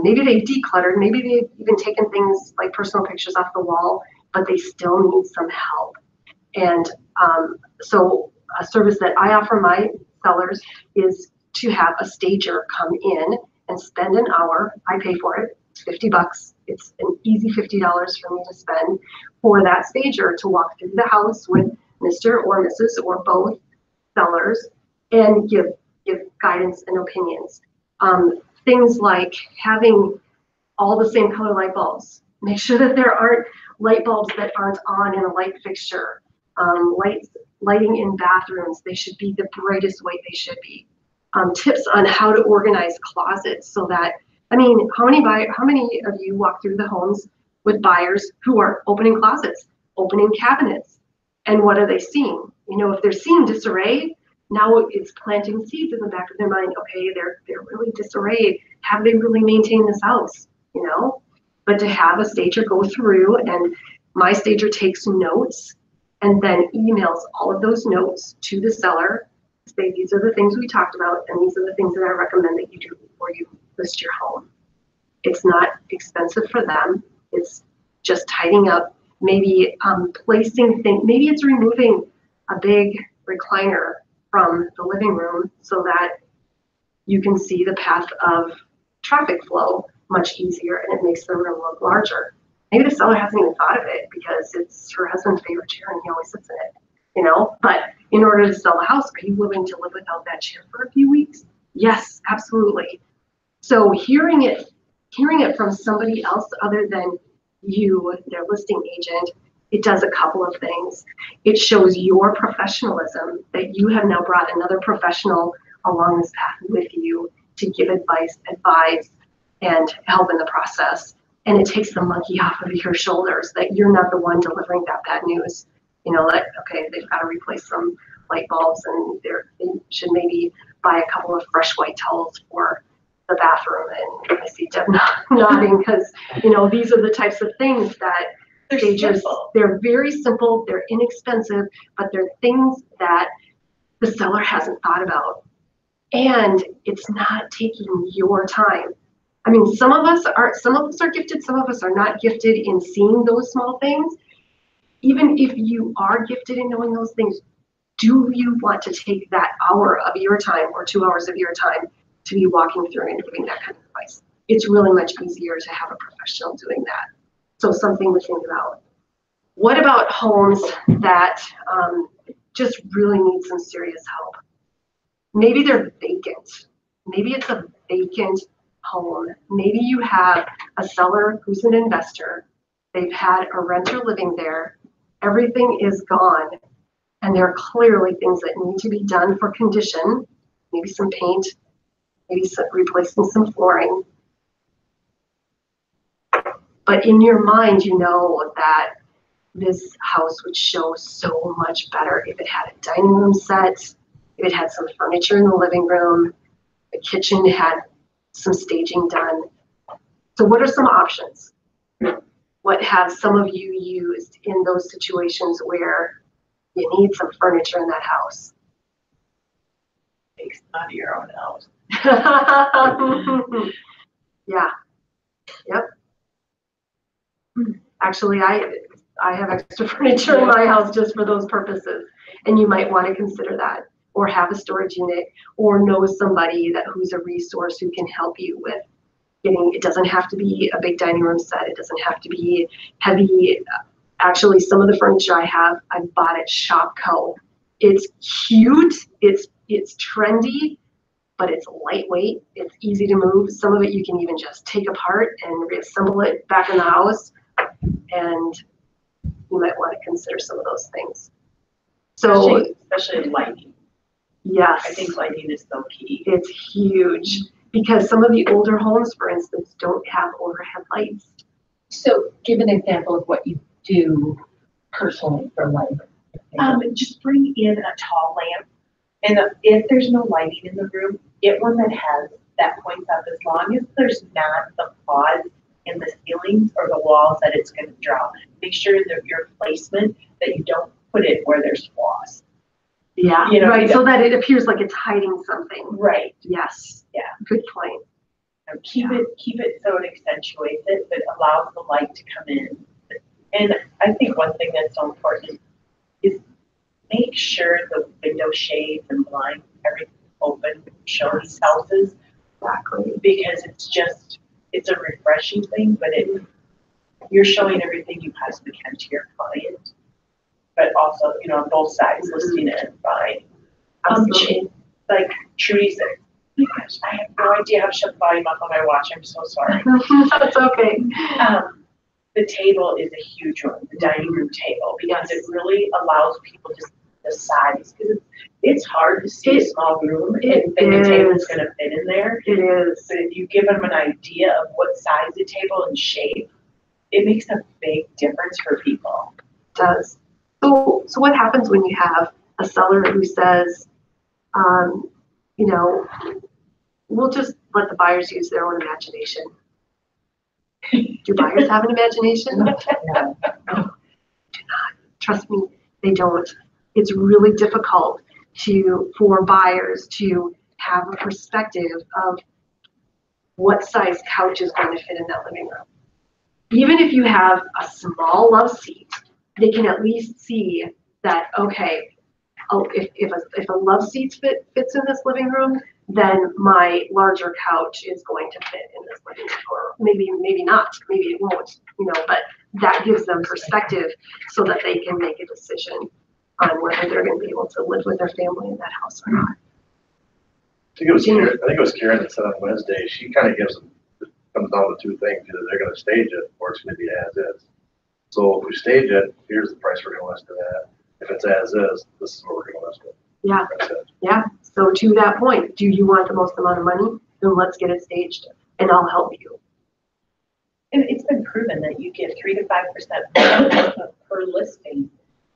Maybe they've decluttered, maybe they've even taken things like personal pictures off the wall, but they still need some help. And so a service that I offer my sellers is to have a stager come in and spend an hour. I pay for it, it's $50. It's an easy $50 for me to spend for that stager to walk through the house with Mr. or Mrs. or both sellers and give guidance and opinions. Things like having all the same color light bulbs. Make sure that there aren't light bulbs that aren't on in a light fixture. Lighting in bathrooms, they should be the brightest white they should be. Tips on how to organize closets so that, I mean, how many of you walk through the homes with buyers who are opening closets, opening cabinets, and what are they seeing? If they're seeing disarray, now it's planting seeds in the back of their mind. Okay, they're really disarrayed. Have they really maintained this house? But to have a stager go through, and my stager takes notes and then emails all of those notes to the seller. Say, these are the things we talked about, and these are the things that I recommend that you do before you list your home. It's not expensive for them. It's just tidying up, maybe placing things. Maybe it's removing a big recliner from the living room so that you can see the path of traffic flow much easier, and it makes the room look larger. Maybe the seller hasn't even thought of it because it's her husband's favorite chair and he always sits in it, you know? But in order to sell the house, are you willing to live without that chair for a few weeks? Yes, absolutely. So hearing it from somebody else other than you, their listing agent, it does a couple of things. It shows your professionalism, that you have now brought another professional along this path with you to give advice, and help in the process. And it takes the monkey off of your shoulders, that you're not the one delivering that bad news. You know, like, okay, they've got to replace some light bulbs and they should maybe buy a couple of fresh white towels for the bathroom. And I see Deb nodding because, you know, these are the types of things that they're very simple, they're inexpensive, but they're things that the seller hasn't thought about. And it's not taking your time. I mean, some of us are gifted, some of us are not gifted in seeing those small things. Even if you are gifted in knowing those things, do you want to take that hour of your time or 2 hours of your time to be walking through and giving that kind of advice? It's really much easier to have a professional doing that. So something to think about. What about homes that just really need some serious help? Maybe they're vacant. Maybe it's a vacant home. Maybe you have a seller who's an investor. They've had a renter living there. Everything is gone. And there are clearly things that need to be done for condition. Maybe some paint, maybe replacing some flooring. But in your mind, you know that this house would show so much better if it had a dining room set, if it had some furniture in the living room, the kitchen had some staging done. So what are some options? What have some of you used in those situations where you need some furniture in that house?
It's not your own house.
Yeah. Yep. Actually, I have extra furniture in my house just for those purposes, and you might want to consider that, or have a storage unit, or know somebody who's a resource who can help you with getting. It doesn't have to be a big dining room set. It doesn't have to be heavy. Actually, some of the furniture I bought at Shopco. It's cute. It's trendy, but it's lightweight. It's easy to move. Some of it you can even just take apart and reassemble it back in the house. And you might want to consider some of those things. So,
especially lighting.
Yes.
I think lighting is so key.
It's huge because some of the older homes, for instance, don't have overhead lights.
So give an example of what you do personally for lighting.
Just bring in a tall lamp, and if there's no lighting in the room, get one that points up, as long as there's not the pause in the ceilings or the walls that it's going to draw. Make sure that your placement, that you don't put it where there's flaws.
Yeah,
you know,
right, so that it appears like it's hiding something.
Right.
Yes.
Yeah.
Good point.
Keep it so it accentuates it, but allows the light to come in. And I think one thing that's so important is make sure the window shades and blinds, everything open, show these houses.
Exactly.
Because it's a refreshing thing, but you're showing everything you possibly can to your client, but also, you know, on both sides, listing it and buying. Like Trudy said, oh my gosh, I have no idea how to shut the volume up on my watch. I'm so sorry.
That's okay.
The table is a huge one, the dining room table, because it really allows people to see the size. Because it's hard to see a small room and think the table's going to fit in there.
It is.
But if you give them an idea of what size the table and shape, it makes a big difference for people.
It does. So what happens when you have a seller who says, you know, we'll just let the buyers use their own imagination? Do buyers have an imagination? No. No, do not. Trust me, they don't. It's really difficult for buyers to have a perspective of what size couch is going to fit in that living room. Even if you have a small love seat, they can at least see that, okay, if a love seat fits in this living room, then my larger couch is going to fit in this living room, or maybe not, maybe it won't, but that gives them perspective so that they can make a decision on whether they're gonna be able to live with their family in that house or not.
I think it was Karen that said on Wednesday, she kind of gives them, it comes down to two things, either they're gonna stage it or it's gonna be as is. So if we stage it, here's the price we're gonna list it at. If it's as is, this is what we're gonna list it.
Yeah,
That's it.
yeah. So to that point, do you want the most amount of money? Then let's get it staged and I'll help you.
And it's been proven that you get 3 to 5% per listing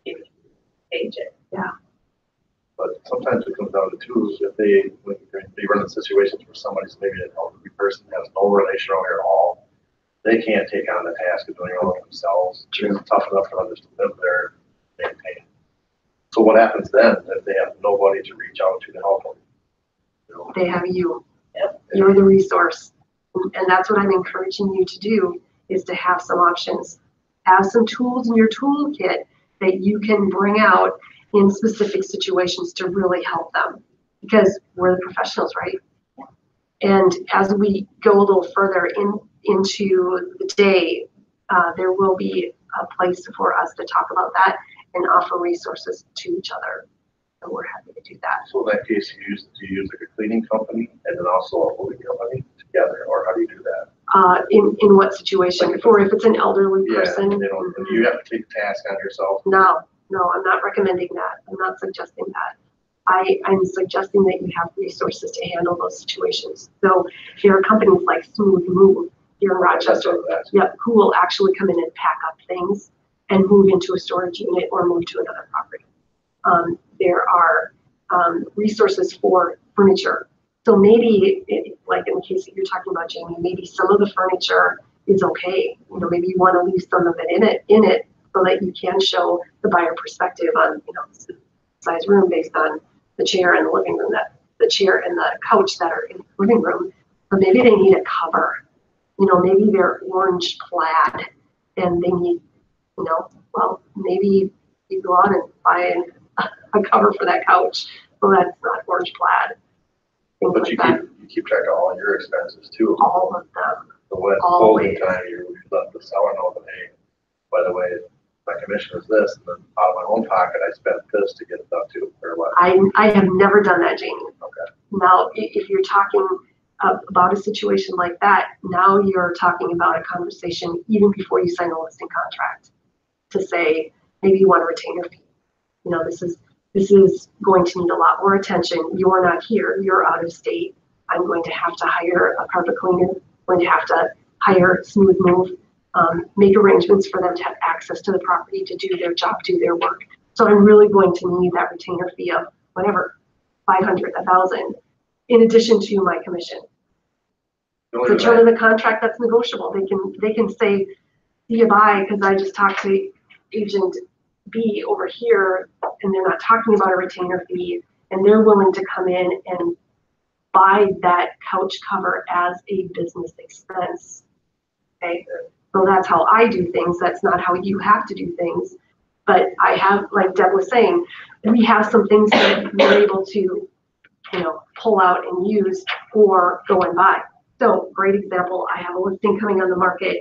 if you stage it.
Yeah.
But sometimes it comes down to two, if they run into situations where somebody's maybe an elderly person has no relation around here at all, they can't take on the task of doing it all themselves. It's tough enough for others to live there, maintain. So what happens then if they have nobody to reach out to help them?
They have you.
Yep.
You're the resource. And that's what I'm encouraging you to do, is to have some options. Have some tools in your toolkit that you can bring out in specific situations to really help them, because we're the professionals, right? And as we go a little further into the day, there will be a place for us to talk about that and offer resources to each other. And we're happy to do that.
So in that case, do you use like a cleaning company and then also a moving company together, or how do you do that?
In what situation? For if it's an elderly person?
Yeah, you have to take the task on yourself.
No, I'm not recommending that. I'm not suggesting that. I'm suggesting that you have resources to handle those situations. So there are companies like Smooth Move here in Rochester, who will actually come in and pack up things and move into a storage unit or move to another property. There are resources for furniture. So maybe, like in the case that you're talking about, Jamie, maybe some of the furniture is okay. Maybe you want to leave some of it in it so that you can show the buyer perspective on, size room based on the chair and the living room, the chair and the couch that are in the living room. But maybe they need a cover. Maybe they're orange plaid and they need, well, maybe you go out and buy a cover for that couch. So that's not orange plaid. Things
But
like
you
that.
keep track of all your expenses too.
All of them.
So when it's closing time, you let the seller know that, hey, by the way, my commission is this, and then out of my own pocket, I spent this to get it done too, or what?
I have never done that, Jamie.
Okay.
Now, if you're talking about a situation like that, now you're talking about a conversation even before you sign a listing contract to say, maybe you want a retainer fee. This is going to need a lot more attention. You're not here, you're out of state. I'm going to have to hire a carpet cleaner, going to have to hire Smooth Move, make arrangements for them to have access to the property to do their job, do their work. So I'm really going to need that retainer fee of whatever, 500, 1,000, in addition to my commission. The term of the contract, that's negotiable. They can say, see you bye, because I just talked to agent B over here and they're not talking about a retainer fee, and they're willing to come in and buy that couch cover as a business expense. Okay, so that's how I do things. That's not how you have to do things. But I have, like Deb was saying, we have some things that we're able to, pull out and use or go and buy. So great example, I have a listing coming on the market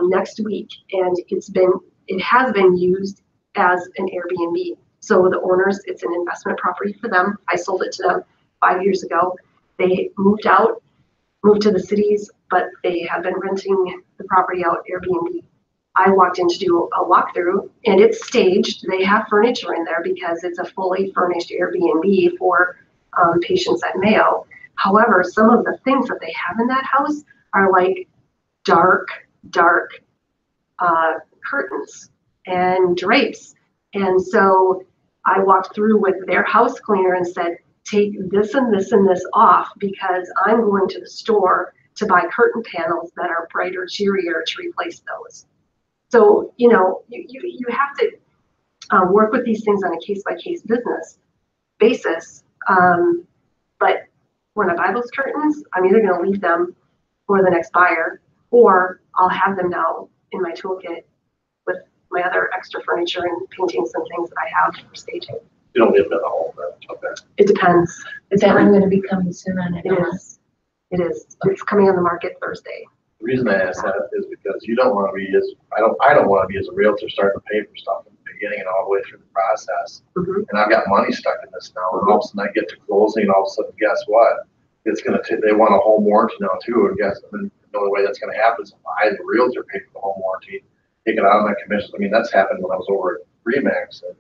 next week, and it has been used as an Airbnb. So the owners, it's an investment property for them. I sold it to them 5 years ago. They moved to the cities, but they have been renting the property out Airbnb. I walked in to do a walkthrough, and it's staged. They have furniture in there because it's a fully furnished Airbnb for patients at Mayo. However, some of the things that they have in that house are like dark curtains and drapes. And so I walked through with their house cleaner and said, take this and this and this off, because I'm going to the store to buy curtain panels that are brighter, cheerier to replace those. So, you have to work with these things on a case-by-case business basis. But when I buy those curtains, I'm either going to leave them for the next buyer, or I'll have them now in my toolkit with my other extra furniture and paintings and things that I have for staging.
You don't live in a home, but, okay.
It depends.
Is that one gonna be coming soon on
It is. It is. It's coming on the market Thursday.
The reason I ask that is because you don't wanna be as, I don't wanna be as a realtor starting to pay for stuff in the beginning and all the way through the process.
Mhm.
And I've got money stuck in this now, and all of a sudden I get to closing, and all of a sudden, guess what? It's gonna take, they want a home warranty now too, and guess, and the only way that's gonna happen is if I, the realtor, pay for the home warranty, take it out of my commission. I mean, that's happened when I was over at Remax, and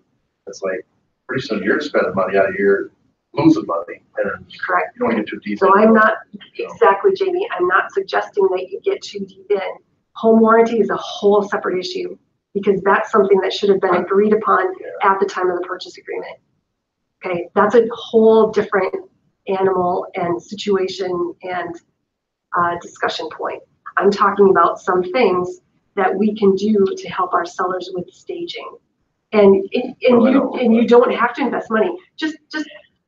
it's like, pretty soon you're spending money out of your, losing money, and
Correct.
you don't get too deep.
So I'm not,
So,
exactly, Jamie, I'm not suggesting that you get too deep in. Home warranty is a whole separate issue because that's something that should have been agreed upon at the time of the purchase agreement. Okay, that's a whole different animal and situation and discussion point. I'm talking about some things that we can do to help our sellers with staging. And you don't have to invest money. Just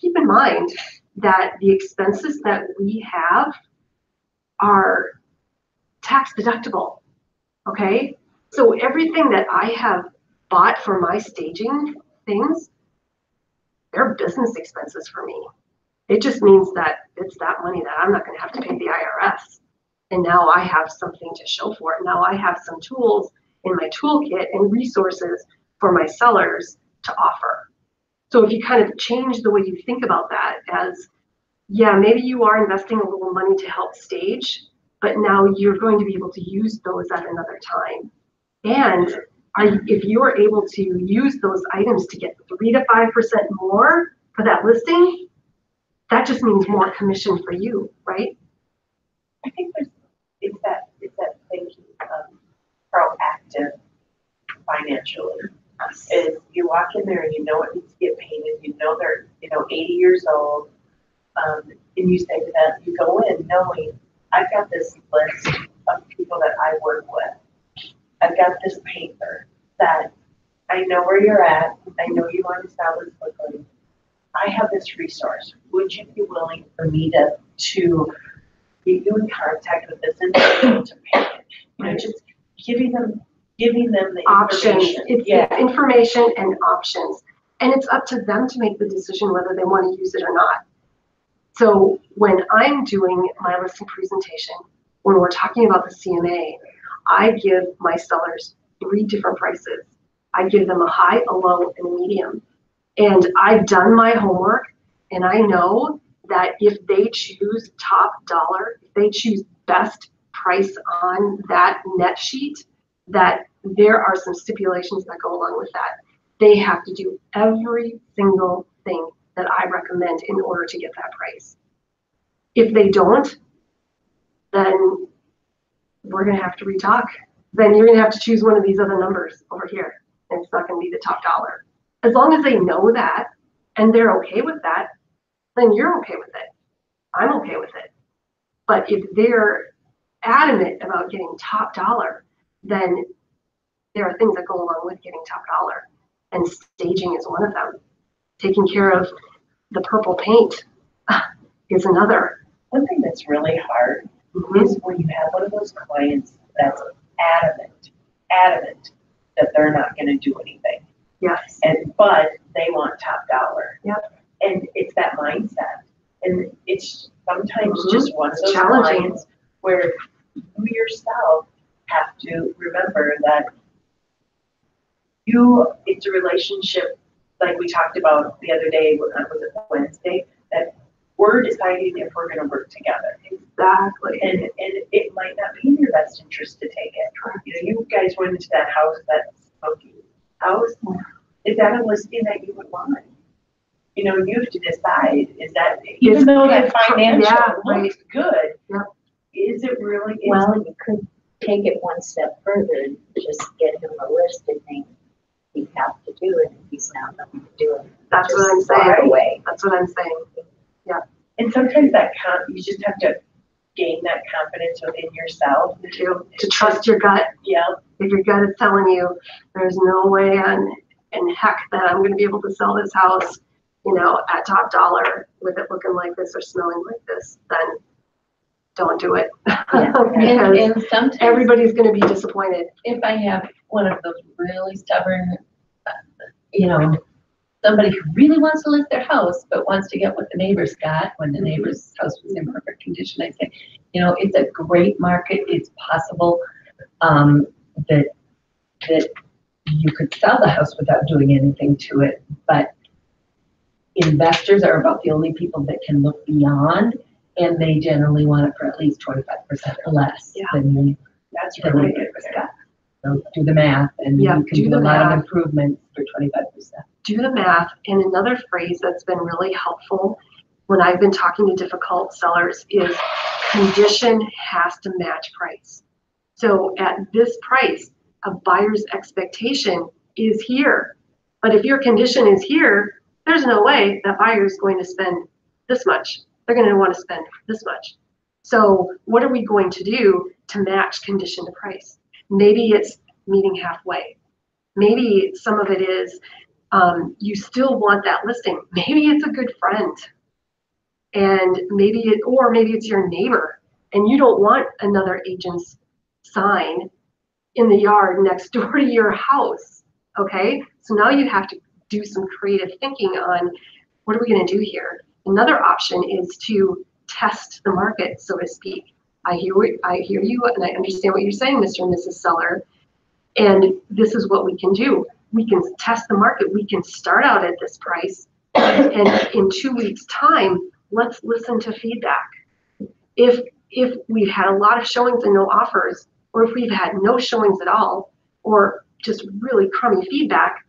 keep in mind that the expenses that we have are tax deductible, okay? So everything that I have bought for my staging things, they're business expenses for me. It just means that it's that money that I'm not gonna have to pay the IRS. And now I have something to show for it. Now I have some tools in my toolkit and resources for my sellers to offer. So if you kind of change the way you think about that as, yeah, maybe you are investing a little money to help stage, but now you're going to be able to use those at another time. And if you're able to use those items to get 3 to 5% more for that listing, that just means more commission for you, right?
I think it's that thinking proactive financially. Is you walk in there and you know it needs to get painted, you know they're 80 years old, and you say to them, you go in knowing I've got this list of people that I work with. I've got this paper that I know where you're at. I know you want to sell this quickly. I have this resource. Would you be willing for me to get you in contact with this individual to pay it? Just giving them the
Options.
information.
It's information and options. And it's up to them to make the decision whether they want to use it or not. So when I'm doing my listing presentation, when we're talking about the CMA, I give my sellers 3 different prices. I give them a high, a low, and a medium. And I've done my homework, and I know that if they choose top dollar, if they choose best price on that net sheet, that there are some stipulations that go along with that. They have to do every single thing that I recommend in order to get that price. If they don't, then we're gonna have to retalk. Then you're gonna have to choose one of these other numbers over here, and it's not gonna be the top dollar. As long as they know that, and they're okay with that, then you're okay with it. I'm okay with it. But if they're adamant about getting top dollar, then there are things that go along with getting top dollar. And staging is one of them. Taking care of the purple paint is another.
One thing that's really hard is when you have one of those clients that's adamant that they're not going to do anything.
Yes.
But they want top dollar.
Yep.
And it's that mindset. And it's sometimes
Mhm.
just one of those
Challenging.
clients where you yourself have to remember that it's a relationship, like we talked about the other day, was it Wednesday, that we're deciding if we're gonna work together.
Exactly.
And it might not be in your best interest to take it. You guys went into that house, that smoky house. Is that a listing that you would want? You have to decide, is that, even though that financial looks good, is it really?
Well, you could take it one step further and just get him a list of things he'd have to do, and if he's not going to do it,
That's
just
what I'm
walk
saying.
away.
That's what I'm saying.
And sometimes you just have to gain that confidence within yourself.
To trust your gut.
Yeah.
If your gut is telling you there's no way in heck that I'm going to be able to sell this house, at top dollar with it looking like this or smelling like this, then don't do it. Because
And sometimes
everybody's going to be disappointed.
if I have one of those really stubborn, somebody who really wants to list their house, but wants to get what the neighbors got when the neighbor's house was in perfect condition, I say, it's a great market. It's possible that you could sell the house without doing anything to it, but investors are about the only people that can look beyond, and they generally want it for at least 25% less than the neighbors got. So do the math, and you can do a lot of improvements for 25%.
Do the math. And another phrase that's been really helpful when I've been talking to difficult sellers is condition has to match price. So at this price, a buyer's expectation is here. But if your condition is here, there's no way that buyer is going to spend this much. They're going to want to spend this much. So what are we going to do to match condition to price? Maybe it's meeting halfway. Maybe some of it is you still want that listing. Maybe it's a good friend. And maybe it's your neighbor and you don't want another agent's sign in the yard next door to your house. Okay, so now you have to do some creative thinking on what are we going to do here. Another option is to test the market, so to speak. I hear you, and I understand what you're saying, Mr. and Mrs. Seller. And this is what we can do. We can test the market. We can start out at this price, and in 2 weeks' time, let's listen to feedback. If we've had a lot of showings and no offers, or if we've had no showings at all, or just really crummy feedback,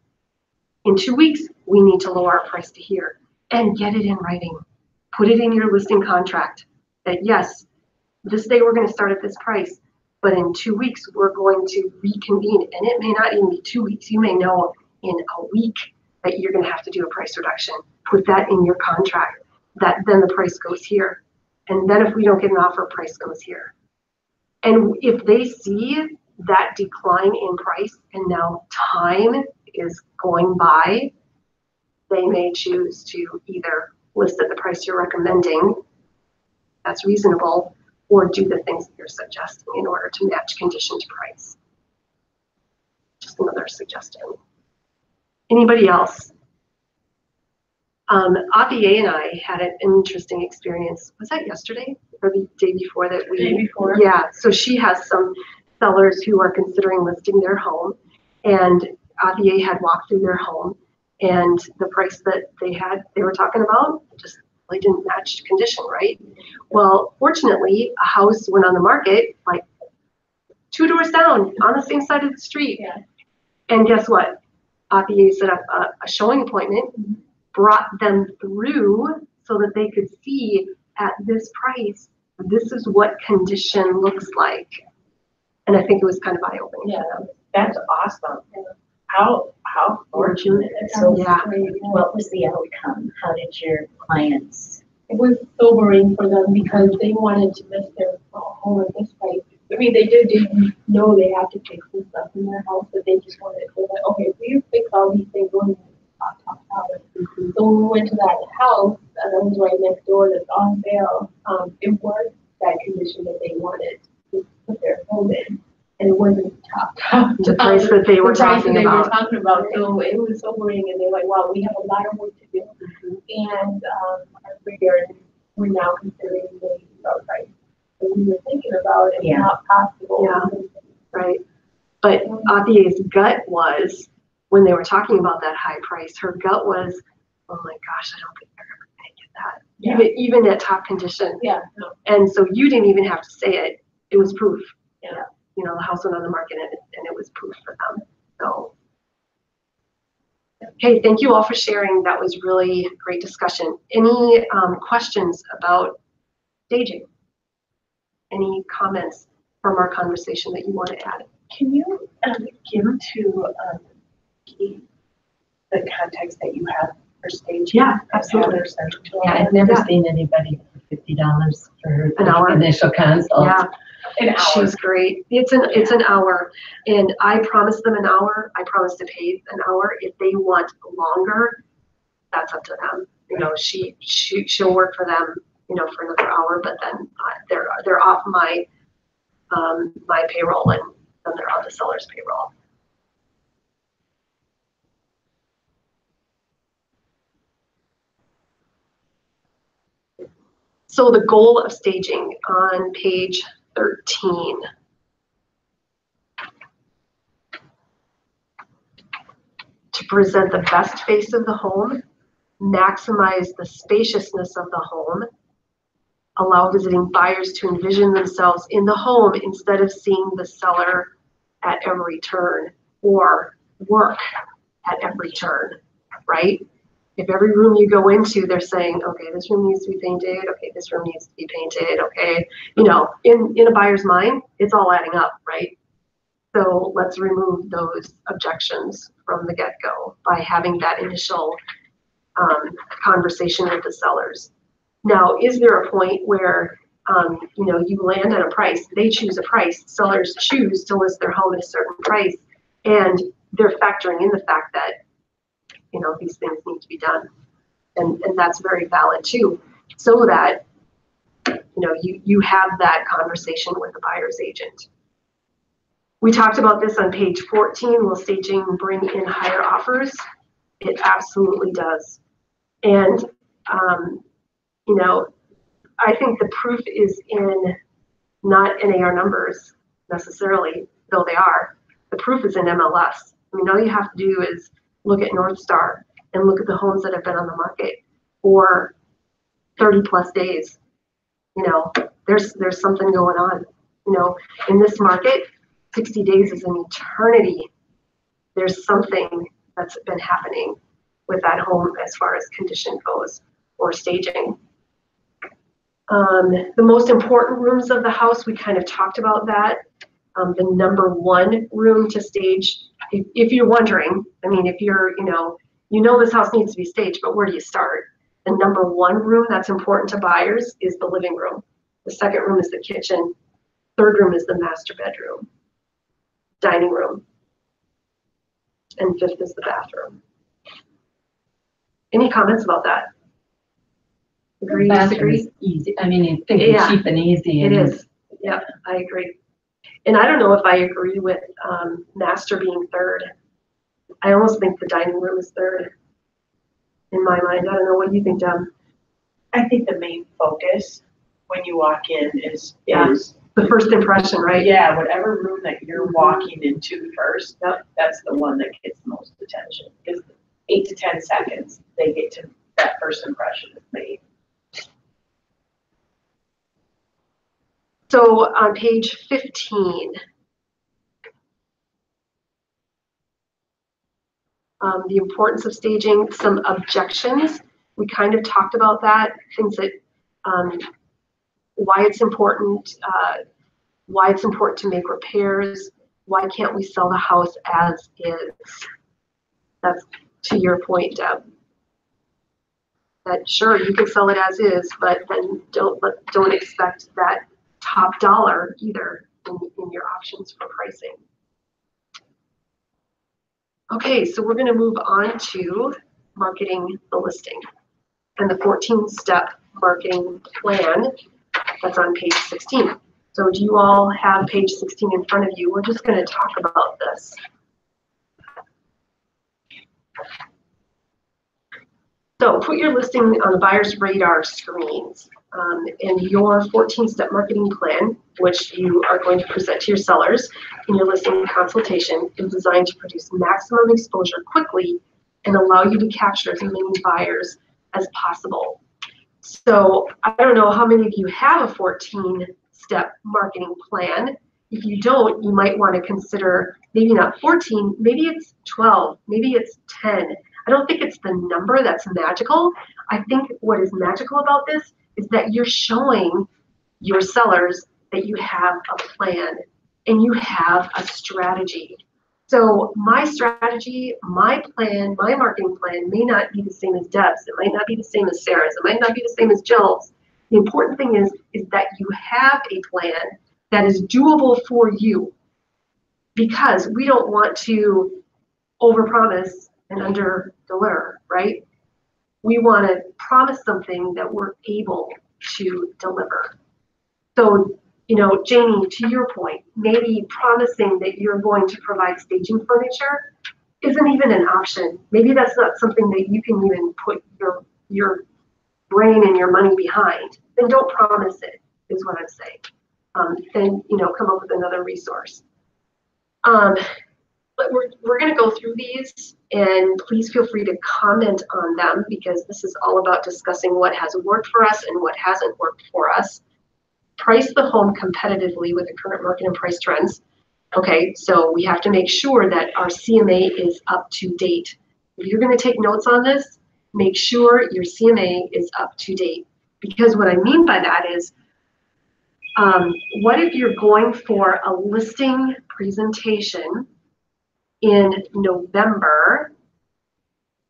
in 2 weeks, we need to lower our price to here and get it in writing. Put it in your listing contract that yes, this day we're going to start at this price, but in 2 weeks, we're going to reconvene. And it may not even be 2 weeks. You may know in a week that you're going to have to do a price reduction. Put that in your contract, that then the price goes here. And then if we don't get an offer, price goes here. And if they see that decline in price and now time is going by, they may choose to either list at the price you're recommending, that's reasonable, or do the things that you're suggesting in order to match condition to price. Just another suggestion. Anybody else? APA and I had an interesting experience. Was that yesterday or the day before that we?
Day before.
Yeah, so she has some sellers who are considering listing their home, and APA had walked through their home, and the price that they were talking about just really didn't match condition, right? Well, fortunately, a house went on the market like 2 doors down on the same side of the street.
Yeah.
And guess what? APA set up a showing appointment, brought them through so that they could see at this price, this is what condition looks like. And I think it was kind of eye-opening.
Yeah, that's awesome. How fortunate.
So
Yeah.
what was the outcome? How did your clients?
It was sobering for them because they wanted to list their home at this price. I mean, they didn't know they had to fix some stuff in their house, but they just wanted to like, okay, if you fix all these things, we're going to top. So when we went to that house, and that was right next door that's on sale, it was that condition that they wanted to put their home in. And it wasn't top.
The price that they were talking about.
So it was sobering, and they're like, wow, we have a lot of work to do. And we're now considering the price. So we were thinking about it,
Yeah.
not possible.
Yeah. Right. But APA's gut was, when they were talking about that high price, her gut was, oh my gosh, I don't think they're ever going to get that.
Yeah.
Even at top condition.
Yeah. No.
And so you didn't even have to say it. It was proof.
Yeah.
You know, the house went on the market and it was proof for them. So, okay, thank you all for sharing. That was really great discussion. Any questions about staging? Any comments from our conversation that you want to add?
Can you give to the contacts that you have for staging?
Yeah, absolutely.
Yeah, I've never
Yeah.
seen anybody for $50 for
An hour.
initial consult.
Yeah,
An hour.
she's great. It's an hour, and I promised them an hour. I promised to pay an hour. If they want longer, that's up to them. You know, she'll work for them, you know, for another hour, but then they're off my my payroll, and then they're on the seller's payroll. So the goal of staging on page 13. To present the best face of the home, maximize the spaciousness of the home, allow visiting buyers to envision themselves in the home instead of seeing the seller at every turn or work at every turn, right? If every room you go into, they're saying, okay, this room needs to be painted, okay, this room needs to be painted, okay. You know, in a buyer's mind, it's all adding up, right? So let's remove those objections from the get-go by having that initial conversation with the sellers. Now, is there a point where you know, you land on a price, they choose a price, sellers choose to list their home at a certain price, and they're factoring in the fact that, you know, these things need to be done, and that's very valid too, so that, you know, you have that conversation with the buyer's agent. We talked about this on page 14. Will staging bring in higher offers? It absolutely does. And, you know, I think the proof is in not NAR numbers necessarily, though they are. The proof is in MLS. I mean, all you have to do is look at North Star and look at the homes that have been on the market for 30 plus days. You know, there's something going on. You know, in this market, 60 days is an eternity. There's something that's been happening with that home as far as condition goes or staging. The most important rooms of the house, we kind of talked about that. The number one room to stage, if you're wondering, I mean, if you're, you know this house needs to be staged, but where do you start? The number one room that's important to buyers is the living room. The second room is the kitchen. Third room is the master bedroom, dining room, and fifth is the bathroom. Any comments about that? Agree, disagree?
Bathroom is easy. I mean, you think it's cheap and easy.
It is. Yeah, I agree. And I don't know if I agree with master being third. I almost think the dining room is third in my mind. I don't know. What do you think, Deb?
I think the main focus when you walk in is
the first impression, right?
Yeah, whatever room that you're walking into first, that's the one that gets the most attention. Because 8 to 10 seconds, they get to that first impression is made.
So on page 15, the importance of staging, some objections. We kind of talked about that, things that, why it's important to make repairs, why can't we sell the house as is? That's to your point, Deb. That sure, you can sell it as is, but then don't expect that top dollar either in your options for pricing. Okay, so we're going to move on to marketing the listing and the 14-step marketing plan that's on page 16. So do you all have page 16 in front of you? We're just going to talk about this. So put your listing on the buyer's radar screens. And your 14-step marketing plan, which you are going to present to your sellers in your listing consultation, is designed to produce maximum exposure quickly and allow you to capture as many buyers as possible. So I don't know how many of you have a 14-step marketing plan. If you don't, you might want to consider maybe not 14, maybe it's 12, maybe it's 10. I don't think it's the number that's magical. I think what is magical about this is that you're showing your sellers that you have a plan and you have a strategy. So my strategy, my plan, my marketing plan may not be the same as Deb's. It might not be the same as Sarah's. It might not be the same as Jill's. The important thing is that you have a plan that is doable for you, because we don't want to overpromise and under-deliver, right? We want to promise something that we're able to deliver. So, you know, Jamie, to your point, maybe promising that you're going to provide staging furniture isn't even an option. Maybe that's not something that you can even put your brain and your money behind. then don't promise it, is what I'm saying. Then, come up with another resource. But we're going to go through these, and please feel free to comment on them, because this is all about discussing what has worked for us and what hasn't worked for us. Price the home competitively with the current market and price trends. Okay, so we have to make sure that our CMA is up to date. If you're going to take notes on this, make sure your CMA is up to date. Because what I mean by that is, what if you're going for a listing presentation in November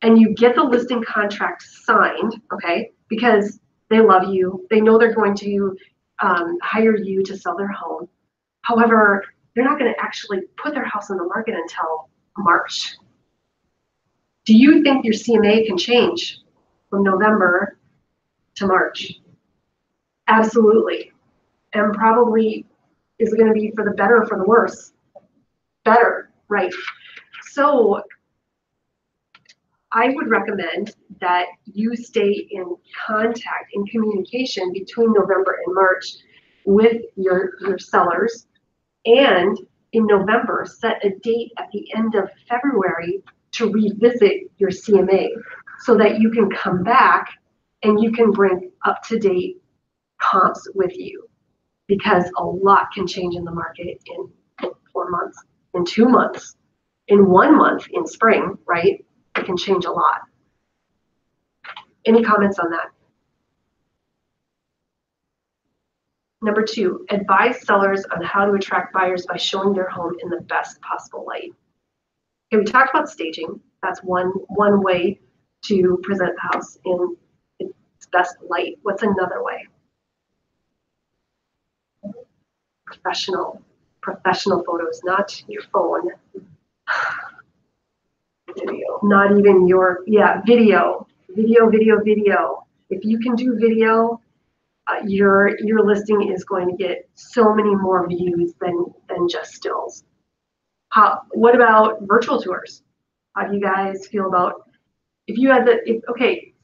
and you get the listing contract signed, okay, because they love you, they know they're going to hire you to sell their home. However, they're not going to actually put their house on the market until March. Do you think your CMA can change from November to March? Absolutely. And probably is it going to be for the better or for the worse? Better, right? So I would recommend that you stay in contact, in communication between November and March with your sellers, and in November, set a date at the end of February to revisit your CMA so that you can come back and you can bring up-to-date comps with you, because a lot can change in the market in 4 months, in 2 months, in 1 month in spring, right? It can change a lot. Any comments on that? Number 2, advise sellers on how to attract buyers by showing their home in the best possible light. Okay, we talked about staging. That's one way to present the house in its best light. What's another way? Professional photos, not your phone. Video. Not even your, video. If you can do video, your listing is going to get so many more views than just stills. What about virtual tours? How do you guys feel about, if you had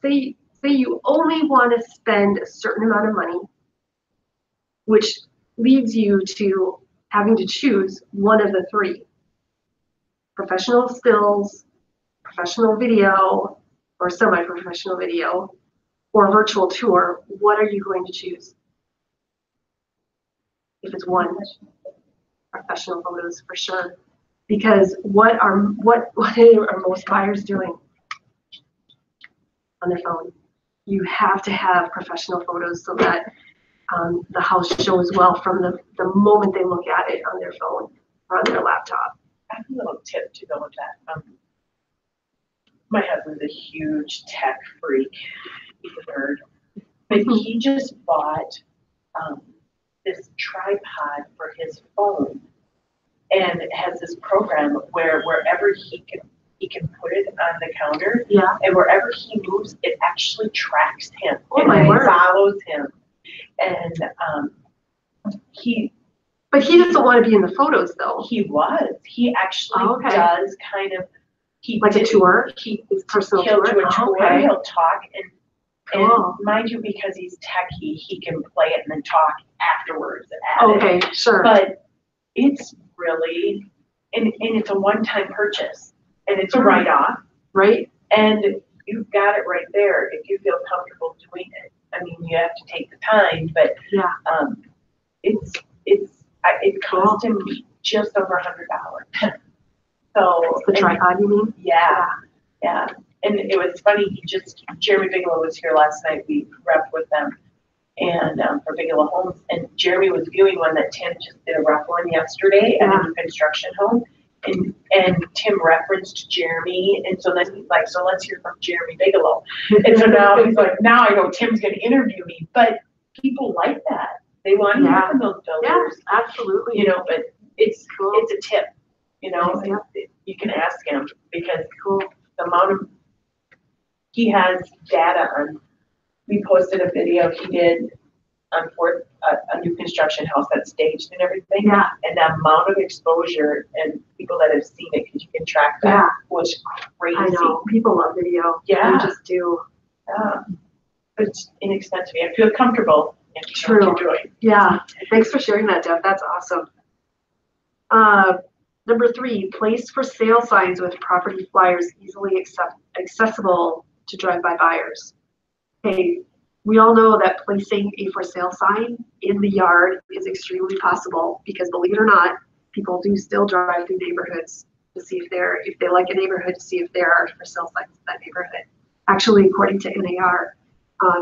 say you only want to spend a certain amount of money, which leads you to having to choose one of the 3: professional stills, professional video, or semi-professional video, or virtual tour. What are you going to choose? If it's one, professional photos for sure. Because what are most buyers doing on their phone? You have to have professional photos so that the house shows well from the moment they look at it on their phone or on their laptop.
I have a little tip to go with that. My husband's a huge tech freak. He's a nerd. But he just bought this tripod for his phone, and it has this program where wherever he can put it on the counter, and wherever he moves, it actually tracks him.
Oh my word.
Follows him. And
But he doesn't want to be in the photos, though.
He actually does kind of.
Like a tour? His personal tour?
He'll do a tour,
Okay.
he'll talk, and
Cool.
mind you, because he's techie, he can play it and then talk afterwards at
Okay, sure.
But it's really, and it's a one-time purchase, and it's a write-off.
Right.
And you've got it right there if you feel comfortable doing it. I mean, you have to take the time, but it cost him just over $100. So
The tripod, you mean?
Yeah. And it was funny, Jeremy Bigelow was here last night, we repped with them, and for Bigelow Homes, and Jeremy was viewing one that Tim just did a rep on yesterday at a new construction home, and Tim referenced Jeremy, and so then he's like, so let's hear from Jeremy Bigelow. And so now he's like, now I know Tim's gonna interview me, but people like that. They want to hear from those builders.
Yeah, absolutely.
But it's a tip, you can ask him, because the amount of, he has data on, we posted a video he did on a new construction house that's staged and everything.
Yeah.
And the amount of exposure and people that have seen it, because you can track that, was crazy.
I know, people love video.
Yeah.
They just do.
Yeah.
it's inexpensive, you have to feel comfortable and you know what you're doing.
Yeah, thanks for sharing that, Deb. That's awesome. Number 3, place for sale signs with property flyers easily accessible to drive-by buyers. Okay, we all know that placing a for sale sign in the yard is extremely possible because, believe it or not, people do still drive through neighborhoods to see if they like a neighborhood, to see if there are for sale signs in that neighborhood. Actually, according to NAR,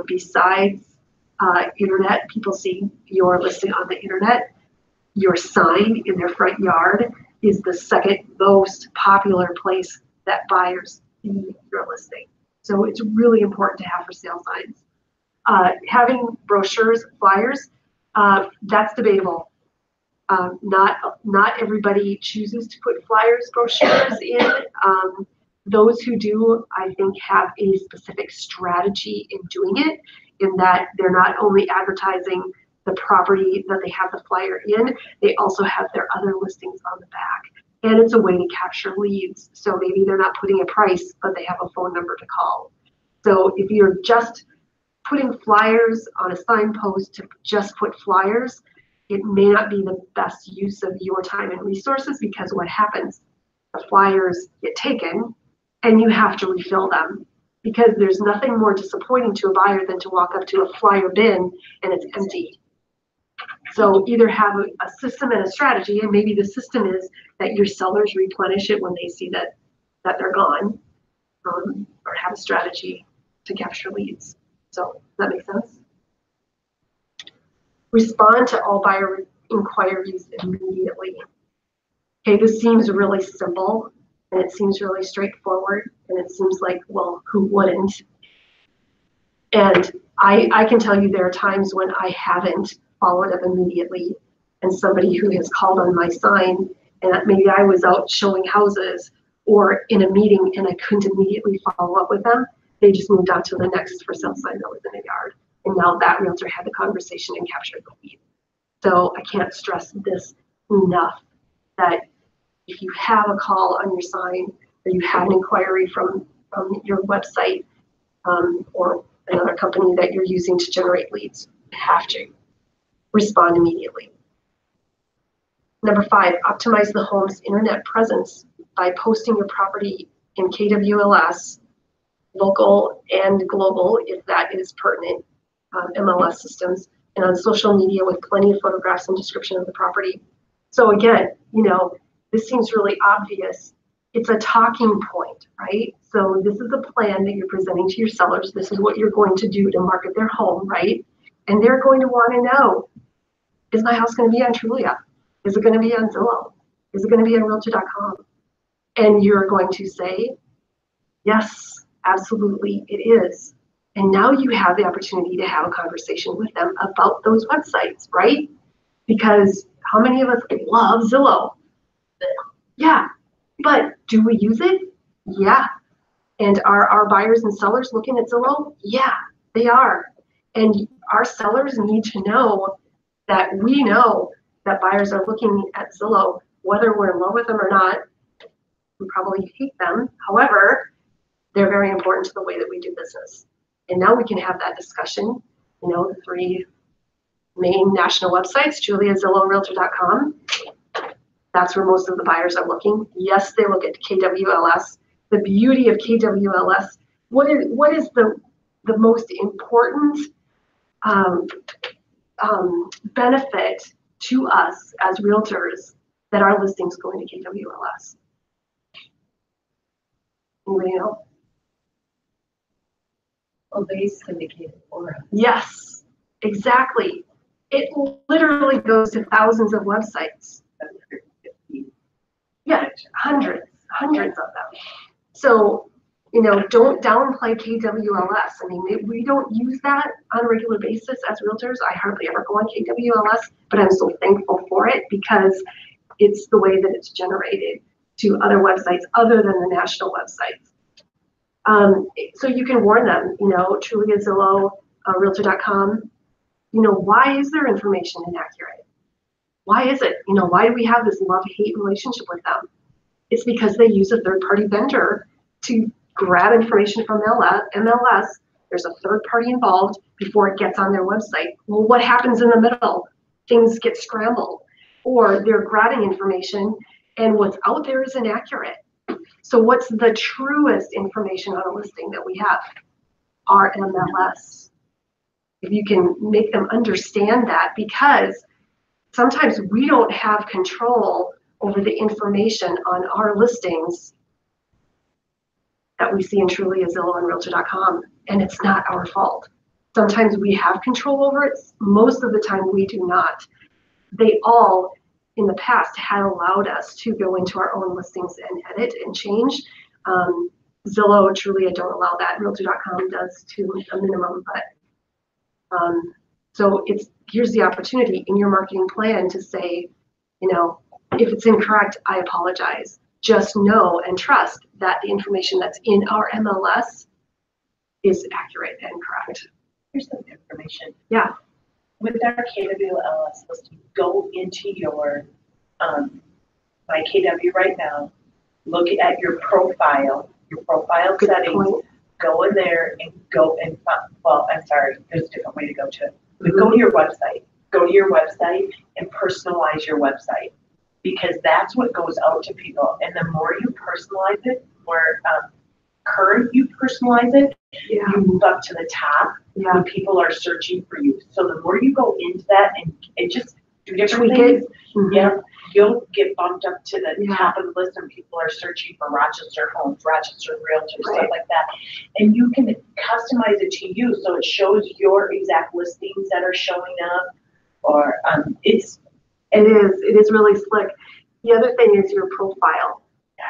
besides internet, people seeing your listing on the internet, your sign in their front yard is the second most popular place that buyers see your listing. So it's really important to have for sale signs. Having brochures, flyers, that's debatable. Not everybody chooses to put flyers, brochures in. Those who do, I think, have a specific strategy in doing it, in that they're not only advertising the property that they have the flyer in, they also have their other listings on the back. And it's a way to capture leads. So maybe they're not putting a price, but they have a phone number to call. So if you're just putting flyers on a signpost to just put flyers, it may not be the best use of your time and resources, because what happens, the flyers get taken and you have to refill them, because there's nothing more disappointing to a buyer than to walk up to a flyer bin and it's empty. So either have a system and a strategy, and maybe the system is that your sellers replenish it when they see that they're gone, or have a strategy to capture leads. So does that make sense? Respond to all buyer inquiries immediately. Okay, this seems really simple, and it seems really straightforward, and it seems like, well, who wouldn't? And I can tell you there are times when I haven't followed up immediately, and somebody who has called on my sign, and maybe I was out showing houses or in a meeting and I couldn't immediately follow up with them, they just moved on to the next for sale sign that was in a yard. And now that realtor had the conversation and captured the lead. So I can't stress this enough, that if you have a call on your sign, or you have an inquiry from your website, or another company that you're using to generate leads, you have to respond immediately. Number 5, optimize the home's internet presence by posting your property in KWLS, local and global, if that is pertinent, MLS systems, and on social media with plenty of photographs and description of the property. So again, this seems really obvious. It's a talking point, right? So this is a plan that you're presenting to your sellers. This is what you're going to do to market their home, right? And they're going to want to know, is my house going to be on Trulia? Is it going to be on Zillow? Is it going to be on Realtor.com? And you're going to say, yes, absolutely, it is. And now you have the opportunity to have a conversation with them about those websites, right? Because how many of us love Zillow? Yeah, but do we use it? Yeah. And are our buyers and sellers looking at Zillow? Yeah, they are. And our sellers need to know that we know that buyers are looking at Zillow, whether we're in love with them or not. We probably hate them. However, they're very important to the way that we do business. And now we can have that discussion. The 3 main national websites, Trulia, Zillow, Realtor.com. That's where most of the buyers are looking. Yes, they look at KWLS. The beauty of KWLS, what is the most important benefit to us as realtors that our listings go into KWLS? Anybody know?
Well, they syndicate it for us.
Yes, exactly. It literally goes to thousands of websites. Yeah, hundreds of them. So, don't downplay KWLS. I mean, we don't use that on a regular basis as realtors. I hardly ever go on KWLS, but I'm so thankful for it, because it's the way that it's generated to other websites other than the national websites. So you can warn them, Trulia, Zillow, Realtor.com, why is their information inaccurate? Why is it? Why do we have this love-hate relationship with them? It's because they use a third-party vendor to grab information from MLS There's a third party involved before it gets on their website. Well, what happens in the middle? Things get scrambled, or they're grabbing information and what's out there is inaccurate. So what's the truest information on a listing that we have? Our MLS. If you can make them understand that, because sometimes we don't have control over the information on our listings that we see in Trulia, Zillow, and Realtor.com, and it's not our fault. Sometimes we have control over it. Most of the time we do not. They all, in the past, had allowed us to go into our own listings and edit and change. Zillow, Trulia don't allow that. Realtor.com does to a minimum, but so here's the opportunity in your marketing plan to say, you know, if it's incorrect, I apologize. Just know and trust that the information that's in our MLS is accurate and correct.
Here's some information.
Yeah.
With our KWLS listing, go into your My KW right now, look at your profile
Good
settings,
point.
go in there and go and well, I'm sorry, there's a different way to go to it. But go to your website. Go to your website and personalize your website, because that's what goes out to people. And the more you personalize it, more current you personalize it,
Yeah.
you move up to the top
Yeah.
when people are searching for you. So the more you go into that and it just do different
Tweak it.
things,
Mhm.
yeah, you'll get bumped up to the
Yeah.
top of the list and people are searching for Rochester homes, Rochester realtors,
Right.
stuff like that. And you can customize it to you so it shows your exact listings that are showing up, or
It is really slick. The other thing is your profile.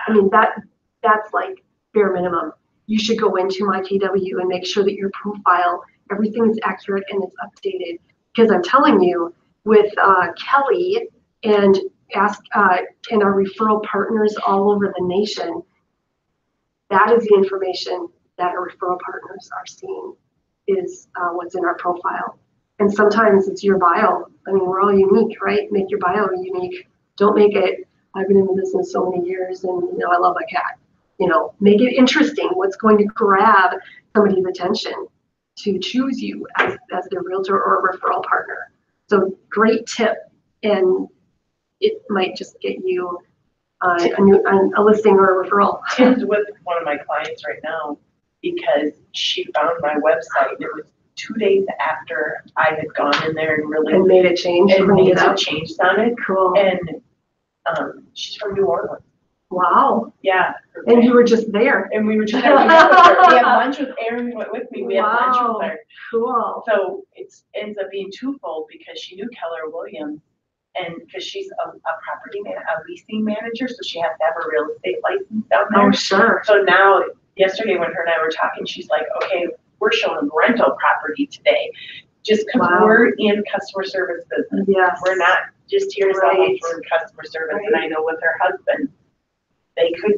I mean, that's like bare minimum. You should go into My KW and make sure that your profile, everything is accurate and it's updated. Because I'm telling you, with Kelly and and our referral partners all over the nation, that is the information that our referral partners are seeing is what's in our profile. And sometimes it's your bio. I mean, we're all unique, right? Make your bio unique. Don't make it, I've been in the business so many years and, you know, I love my cat. You know, make it interesting. What's going to grab somebody's attention to choose you as their realtor or referral partner. So great tip. And it might just get you a listing or a referral.
Tim's with one of my clients right now because she found my website. It was 2 days after I had gone in there and really
And made a change.
and
Bring
made
it
some
up.
changes on it.
Cool.
And she's from New Orleans.
Wow.
Yeah.
And you were just there.
And we were just having lunch with her. We had lunch with Erin went with me. We had lunch
Wow.
with her.
Cool.
So it ends up being twofold because she knew Keller Williams, and because she's a leasing manager, so she has to have a real estate license down there.
Oh, sure.
So now, yesterday when her and I were talking, she's like, okay, we're showing rental property today. Just because
Wow.
we're in customer service business.
Yes.
We're not just here to sell
Right.
homes, we're in customer service. And I know with her husband,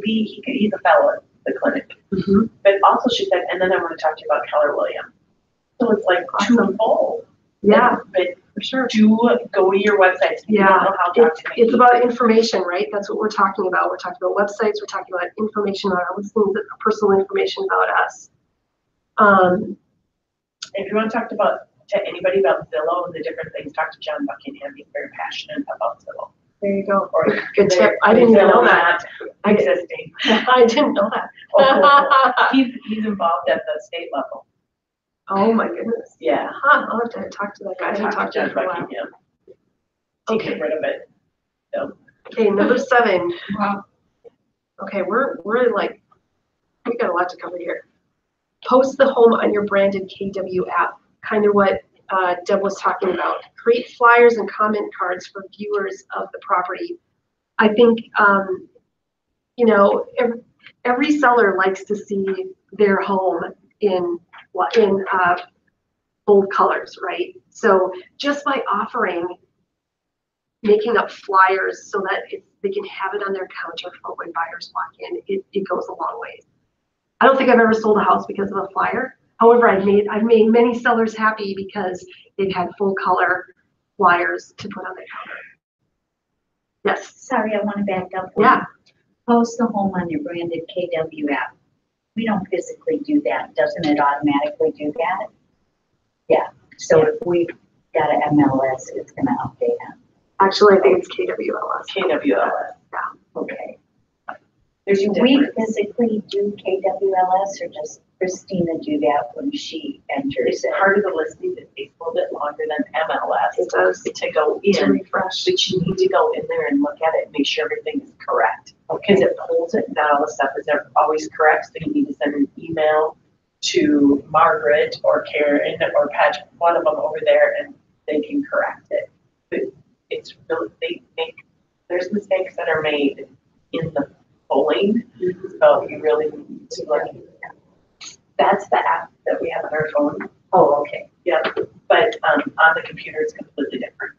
he's a fellow at the clinic.
Mm-hmm.
But also she said, and then I want to talk to you about Keller Williams. So it's like
Awesome.
twofold.
Yeah,
But
for sure.
go to your websites. If you
Yeah,
don't know how to talk to me.
It's about information, right? That's what we're talking about. We're talking about websites. We're talking about information on our listings, personal information about us.
If you want to talk to anybody about Zillow and the different things, talk to John Buckingham. He's very passionate about Zillow.
There you go.
Or
Good tip. I didn't even know that.
Not existing.
I didn't know that.
He's involved at the state level.
Oh my goodness.
Yeah.
Huh, I'll have to talk to that guy. I haven't talked to him
John
for a while.
Buckingham. To get rid of it. So.
Okay, number 7.
Wow.
Okay, we're like, we got a lot to cover here. Post the home on your branded KW app. Kind of what Deb was talking about. Create flyers and comment cards for viewers of the property. I think, you know, every seller likes to see their home in bold colors, right? So just by making up flyers so that they can have it on their counter for when buyers walk in, it goes a long way. I don't think I've ever sold a house because of a flyer. However, I've made many sellers happy because they've had full color flyers to put on their counter. Yes.
Sorry, I want to back up.
Yeah.
Post the home on your branded KW app. we don't physically do that. Doesn't it automatically do that? Yeah. So if we've got an MLS, it's gonna update them.
Actually, I think it's KWLS.
KWLS.
Okay.
There's
Do we
different.
physically do KWLS or does Christina do that when she enters
It's
it?
part of the listing that takes a little bit longer than MLS.
It does.
To go
To
in,
refresh.
but you need to go in there and look at it and make sure everything is correct. Because it pulls it, not all the stuff is always correct, so you need to send an email to Margaret or Karen or Patrick, one of them over there, and they can correct it. But it's really, there's mistakes that are made in the polling, so you really need to look. That's the app that we have on our phone.
Oh, okay.
Yeah, but on the computer, it's completely different.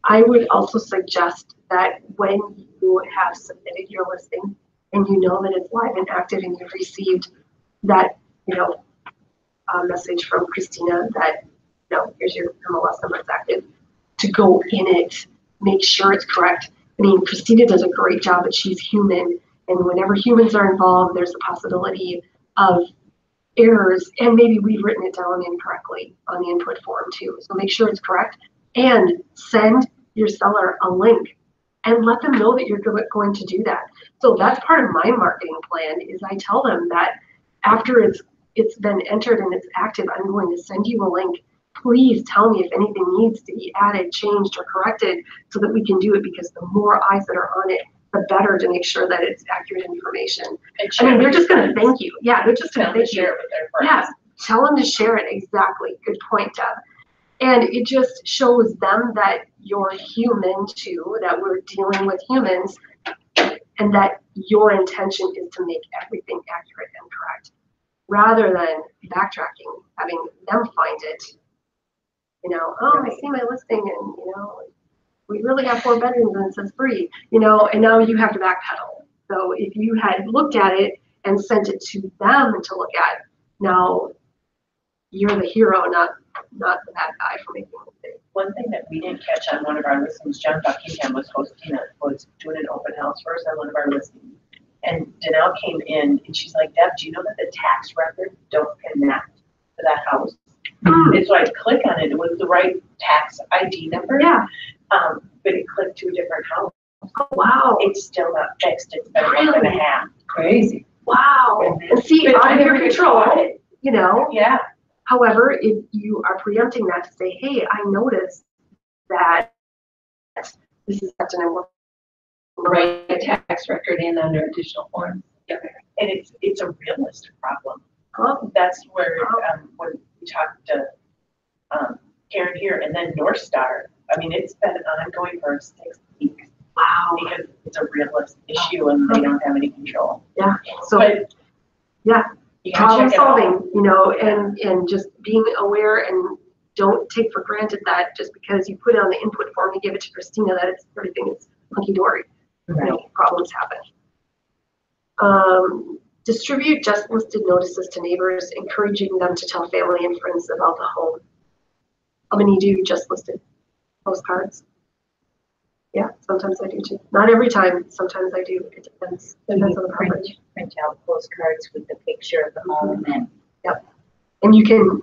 I would also suggest that when you have submitted your listing and you know that it's live and active and you've received that, message from Christina that, here's your MLS number, it's active, to go in it, make sure it's correct. I mean, Christina does a great job, but she's human. And whenever humans are involved, there's a possibility of errors, and maybe we've written it down incorrectly on the input form too. So make sure it's correct and send your seller a link and let them know that you're going to do that. So that's part of my marketing plan is I tell them that after it's been entered and it's active, I'm going to send you a link. Please tell me if anything needs to be added, changed, or corrected so that we can do it, because the more eyes that are on it, the better to make sure that it's accurate information. I mean, they're just going to thank you. Yeah, they're just going to thank you.
Share it with their friends.
Yeah, tell them to share it. Exactly. Good point, Deb. And it just shows them that you're human too, that we're dealing with humans, and that your intention is to make everything accurate and correct, rather than backtracking, having them find it. Oh, I see my listing, and we really have 4 bedrooms and it says free, and now you have to backpedal. So if you had looked at it and sent it to them to look at, now you're the hero, not the bad guy for making a mistake.
One thing that we didn't catch on one of our listings, John Buckingham was doing an open house for us on one of our listings. And Danelle came in and she's like, Deb, do you know that the tax records don't connect to that house? And so I click on it, it was the right tax ID number.
Yeah.
But it clicked to a different house.
Oh, wow.
It's still not fixed. It's been a month and a half. Crazy.
Wow. And see,
But
out of your
I never
control,
caught it. Yeah.
However, if you are preempting that to say, hey, I noticed that this is such an
Right, a tax record in under additional forms.
And it's a realistic problem.
Huh?
That's where, when we talked to Karen here, and then North Star, I mean, it's been ongoing for 6 weeks.
Wow.
Because it's a realistic issue and they don't have any control.
Yeah. So,
But
yeah,
you gotta
problem
check it out.
solving, and just being aware, and don't take for granted that just because you put it on the input form, you give it to Christina, that everything is hunky-dory.
Right.
Problems happen. Distribute just listed notices to neighbors, encouraging them to tell family and friends about the home. How many do just listed postcards? Yeah, sometimes I do too. Not every time, sometimes I do. It depends.
So
Depends
you
on the property.
print out postcards with the picture of the home and
And you can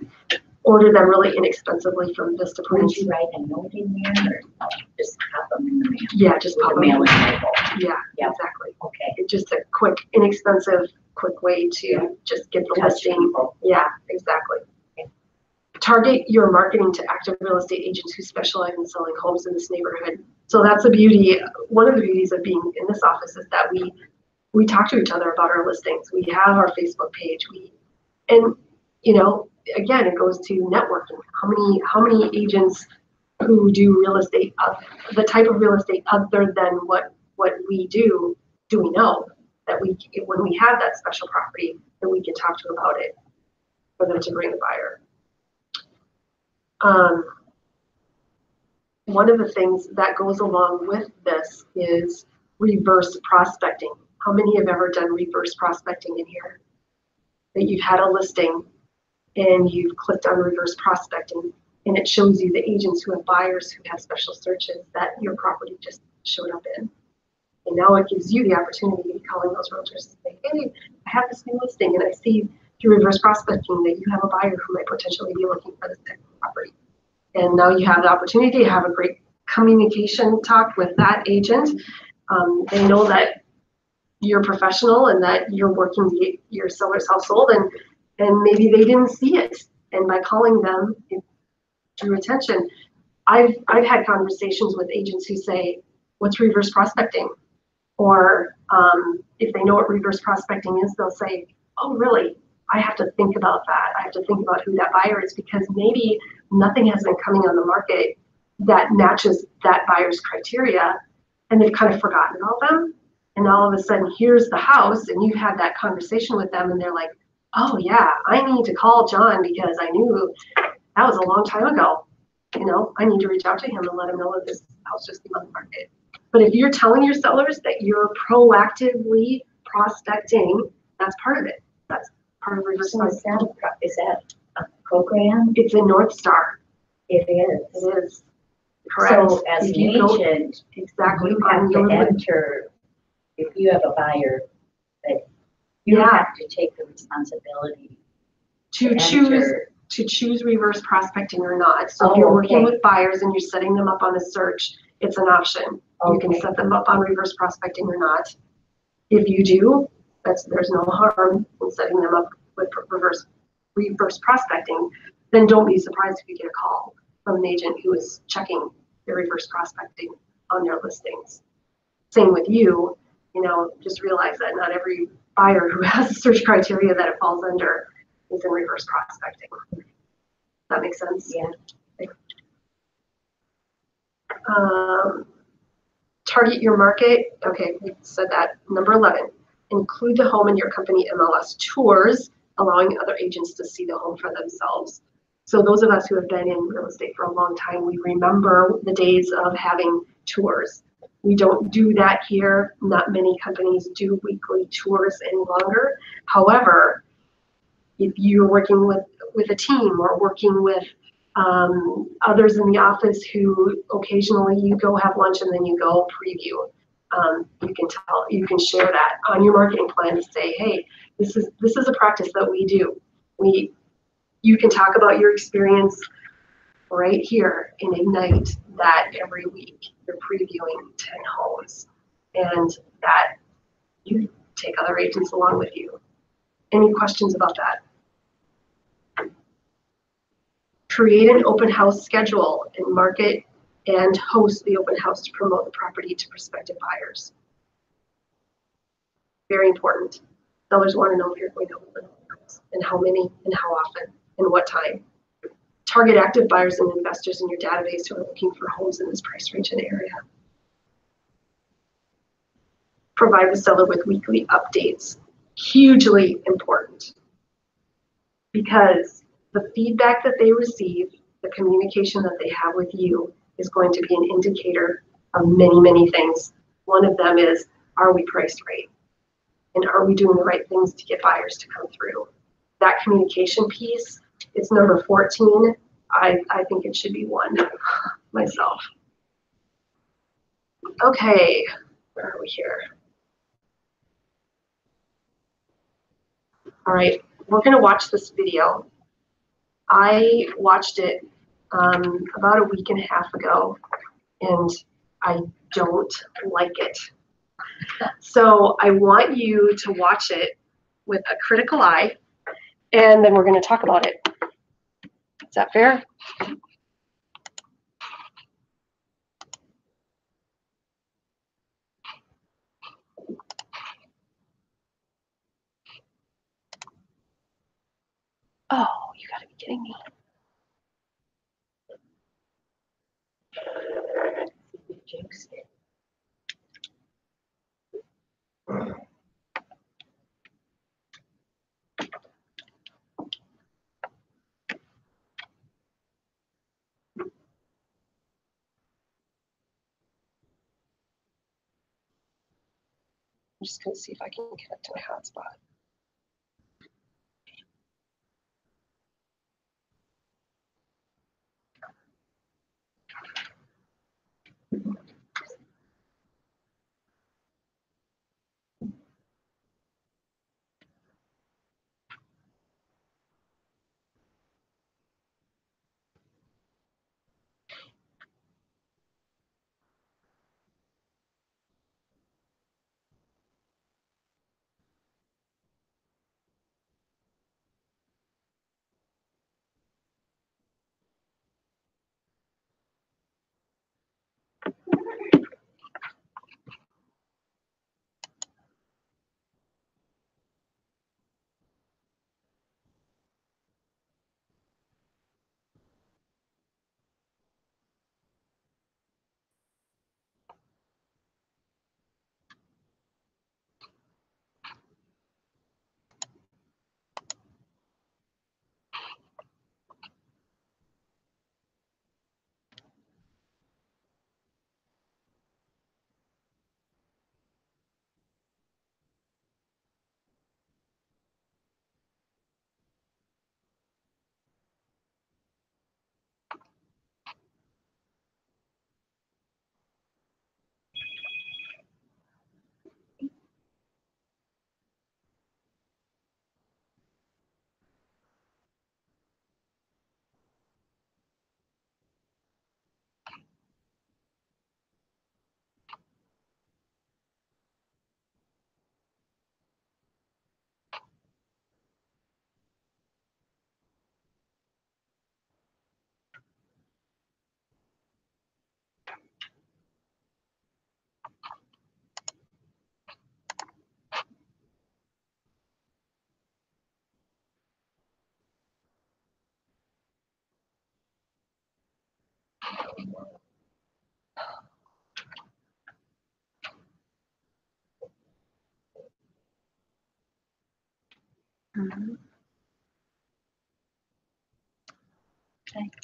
order them really inexpensively from Vista
would
Prints.
you write a note in there or just pop them in the mail?
Yeah, just
With
pop
the
them.
mailing label?
Yeah,
Yeah.
exactly.
Okay.
It's just a quick, inexpensive, quick way to just get the
Touch
listing.
people.
Yeah, exactly. Target your marketing to active real estate agents who specialize in selling homes in this neighborhood. So that's the beauty. One of the beauties of being in this office is that we talk to each other about our listings. We have our Facebook page. And again, it goes to networking. How many agents who do real estate, the type of real estate other than what we do we know that when we have that special property, that we can talk to about it for them to bring a buyer. One of the things that goes along with this is reverse prospecting. How many have ever done reverse prospecting in here? That you've had a listing and you've clicked on reverse prospecting, and it shows you the agents who have buyers who have special searches that your property just showed up in. And now it gives you the opportunity to be calling those realtors and say,
hey, I have this new listing and I see through reverse prospecting that you have a buyer who might potentially be looking for this type of property. And now you have the opportunity to have a great communication talk with that agent. They know that you're professional and that you're working to get your seller's house sold, and maybe they didn't see it. And by calling them, it drew attention. I've had conversations with agents who say, what's reverse prospecting? Or if they know what reverse prospecting is, they'll say, oh, really? I have to think about that. I have to think about who that buyer is, because maybe nothing has been coming on the market that matches that buyer's criteria, and they've kind of forgotten about them. And all of a sudden, here's the house, and you've had that conversation with them, and they're like, oh yeah, I need to call John because I knew that was a long time ago. You know, I need to reach out to him and let him know that this house just came on the market. But if you're telling your sellers that you're proactively prospecting, that's part of it. That's part of reverse
So
prospecting.
is that a program?
It's in North Star.
It is.
It is. Correct.
So as
If
an
you go-
agent,
Exactly.
you have to enter, if you have a buyer, that you
Yeah.
have to take the responsibility
to
enter.
choose reverse prospecting or not. So if you're
Oh,
working
okay.
with buyers and you're setting them up on a search, it's an option. You can
Okay.
set them up on reverse prospecting or not. If you do, there's no harm in setting them up with reverse prospecting. Then don't be surprised if you get a call from an agent who is checking their reverse prospecting on their listings. Same with you, just realize that not every buyer who has a search criteria that it falls under is in reverse prospecting. That makes sense?
Yeah.
Target your market. Okay, we said that. Number 11, include the home in your company MLS tours, allowing other agents to see the home for themselves. So those of us who have been in real estate for a long time, we remember the days of having tours. We don't do that here. Not many companies do weekly tours any longer. However, if you're working with a team or working with others in the office who occasionally you go have lunch and then you go preview, you can share that on your marketing plan to say, hey, this is a practice that we do. You can talk about your experience right here in Ignite that every week you're previewing 10 homes and that you take other agents along with you. Any questions about that? Create an open house schedule and market and host the open house to promote the property to prospective buyers. Very important. Sellers want to know if you're going to open homes and how many and how often and what time. Target active buyers and investors in your database who are looking for homes in this price range and area. Provide the seller with weekly updates. Hugely important, because the feedback that they receive, the communication that they have with you is going to be an indicator of many, many things. One of them is, are we priced right? And are we doing the right things to get buyers to come through? That communication piece is number 14. I think it should be 1 myself. Okay, where are we here? All right, we're gonna watch this video. I watched it about a week and a half ago, and I don't like it. So I want you to watch it with a critical eye, and then we're gonna talk about it. Is that fair? Oh, you gotta be kidding me.
Jinxed it.
I'm just gonna see if I can connect to my hotspot.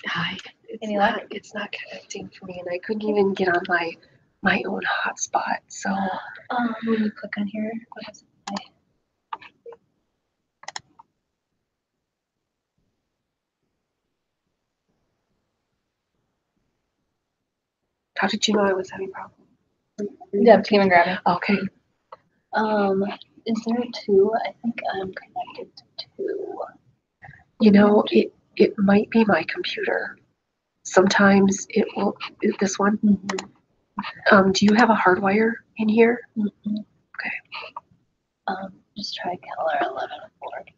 Hi.
Any luck?
It's not connecting for me, and I couldn't even get on my own hotspot. So
When you click on here, what does it say?
how did you know I was having problems?
Yeah, came and grabbed me.
Okay.
Is there two? I think I'm connected to two.
You know, it might be my computer. Sometimes it will. This one. Do you have a hardwire in here? Okay.
Just try Keller 11 Ford.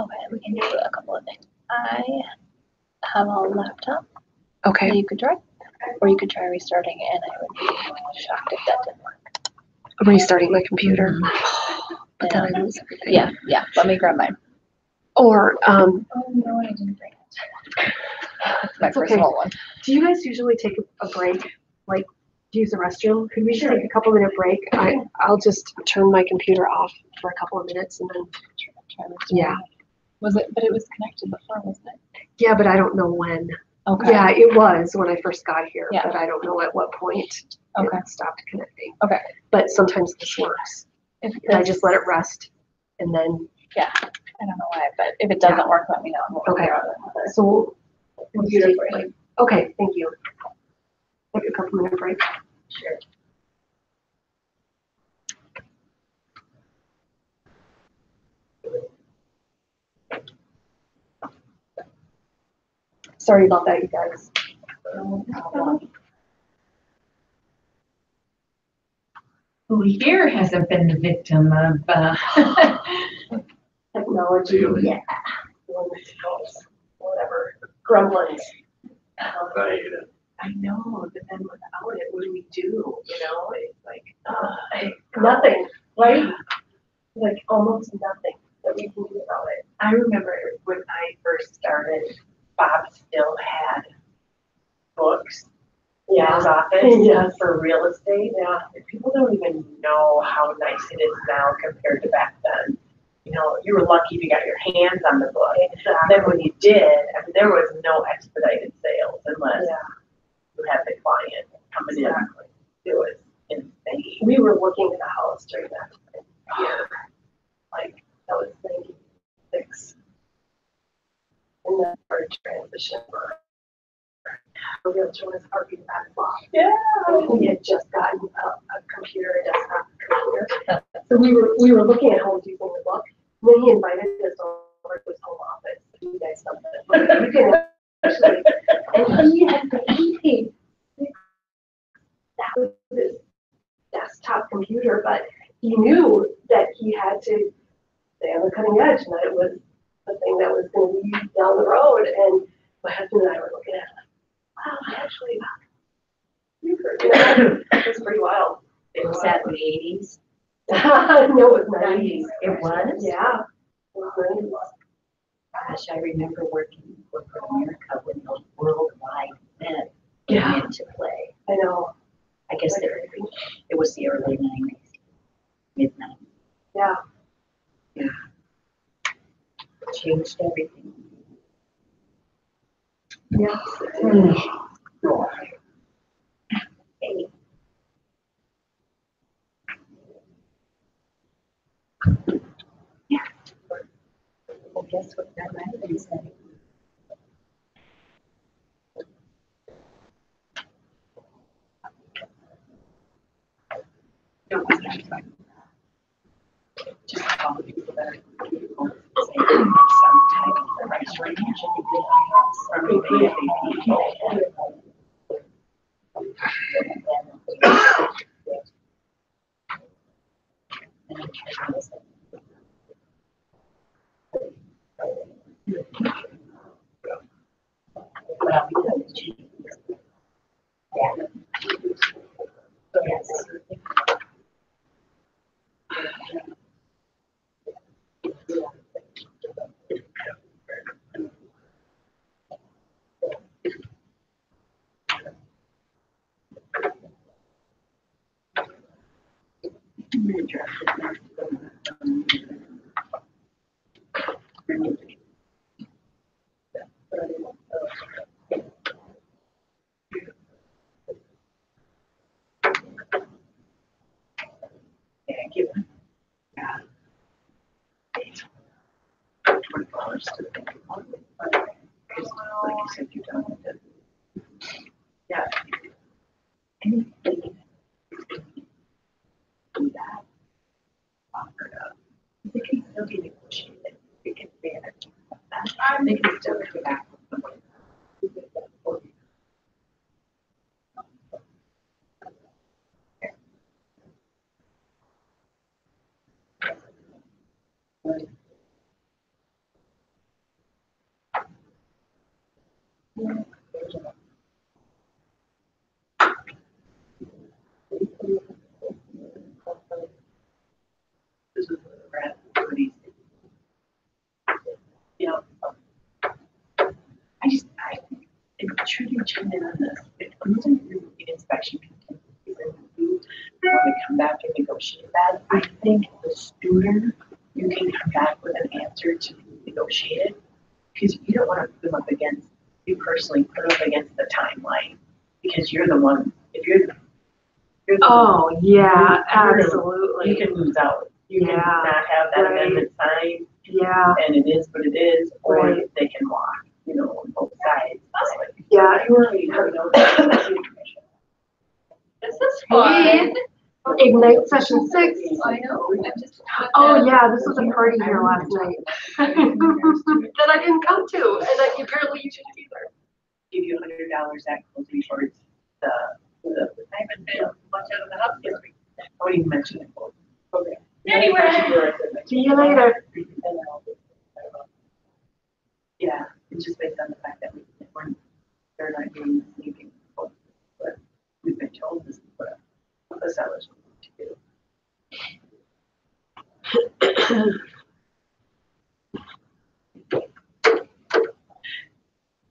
Okay, we can do a couple of things. I have a laptop that
Okay.
you could try, or you could try restarting, and I would be shocked if that didn't work.
Restarting my computer. But then I lose everything.
Yeah. Let me grab mine.
Or
Oh no, I didn't bring it. It's my
That's okay.
personal one.
do you guys usually take a break? Like, use the restroom? Could we just take a couple minute break? I'll just turn my computer off for a couple of minutes and then.
Try this one.
Yeah.
Was it? But it was connected before, wasn't it?
Yeah, but I don't know when.
Okay.
Yeah, it was when I first got here,
Yeah.
but I don't know at what point
Okay.
it stopped connecting.
Okay.
But sometimes this works.
If
And I just let it rest and then.
Yeah. I don't know why, but if it doesn't work, let me know. We'll
Okay.
figure out another
So.
computer for you.
Okay, thank you. Take a couple minute break.
Sure.
Sorry about that, you guys.
Who here hasn't been the victim of,
Technology, yeah. Whatever, gremlins.
I hate it.
I know, but then without it, what do we do? You know, it's like,
Nothing, right? Like almost nothing that we can do about it.
I remember when I first started, Bob still had books in his office
Yes.
for real estate.
Yeah.
And people don't even know how nice it is now compared to back then. You know, you were lucky if you got your hands on the book. Then when you did, I mean, there was no expedited sales unless you had the client coming in. It was insane.
We were looking at a house during that time. Yeah. Like, that was 96. And then our transition for a realtor was parking that lot.
Yeah.
We had just gotten a computer, a desktop computer. So we were looking at homes using the book. And then he invited us over to his home office to do guys something. You can actually, and he paid that was his desktop computer, but he knew that he had to stay on the cutting edge, and that it was the thing that was going to lead down the road. And my husband and I were looking at it like, wow, actually, it was pretty wild.
Was that in the 80s?
No, it was 90s.
It was?
Yeah. It was 90s.
Gosh, I remember working in corporate America when the World Wide Web
Yeah.
came into play.
I know.
I guess it was the early 90s, mid-90s.
Yeah.
Yeah. Changed everything.
Yeah.
Hey. Yeah. Well, guess what that might be saying? Just call the people that are people say some type of range What I'll be doing is changing this Yes.
Yeah. Anything do that. Offer it up. They can still be negotiated. They can manage that. They can still come back. This is Brad, what he's, you know, if truly chime in on this, if losing the inspection continues and you want to come back and negotiate that, I think the sooner you can come back with an answer to negotiate it, because you don't want to put them up against, you personally put up against the timeline, because you're the one, if you're the
Oh, yeah,
you
absolutely.
can lose out. You can
Yeah,
not have that
right.
amendment signed,
Yeah,
and it is what it is, or
Right.
they can walk, you know, on both sides.
yeah.
This is fun.
Ignite session 6.
I know. I just.
Oh, yeah, this was a party here last night. That I didn't come to, and apparently you didn't either.
Give you $100 at closing towards the payment bill, watch out of the house district. I wouldn't even mention it. Okay.
Anyway.
See you later.
Yeah, it's just based on the fact that they're not doing anything, but we've been told this is what the sellers want to do.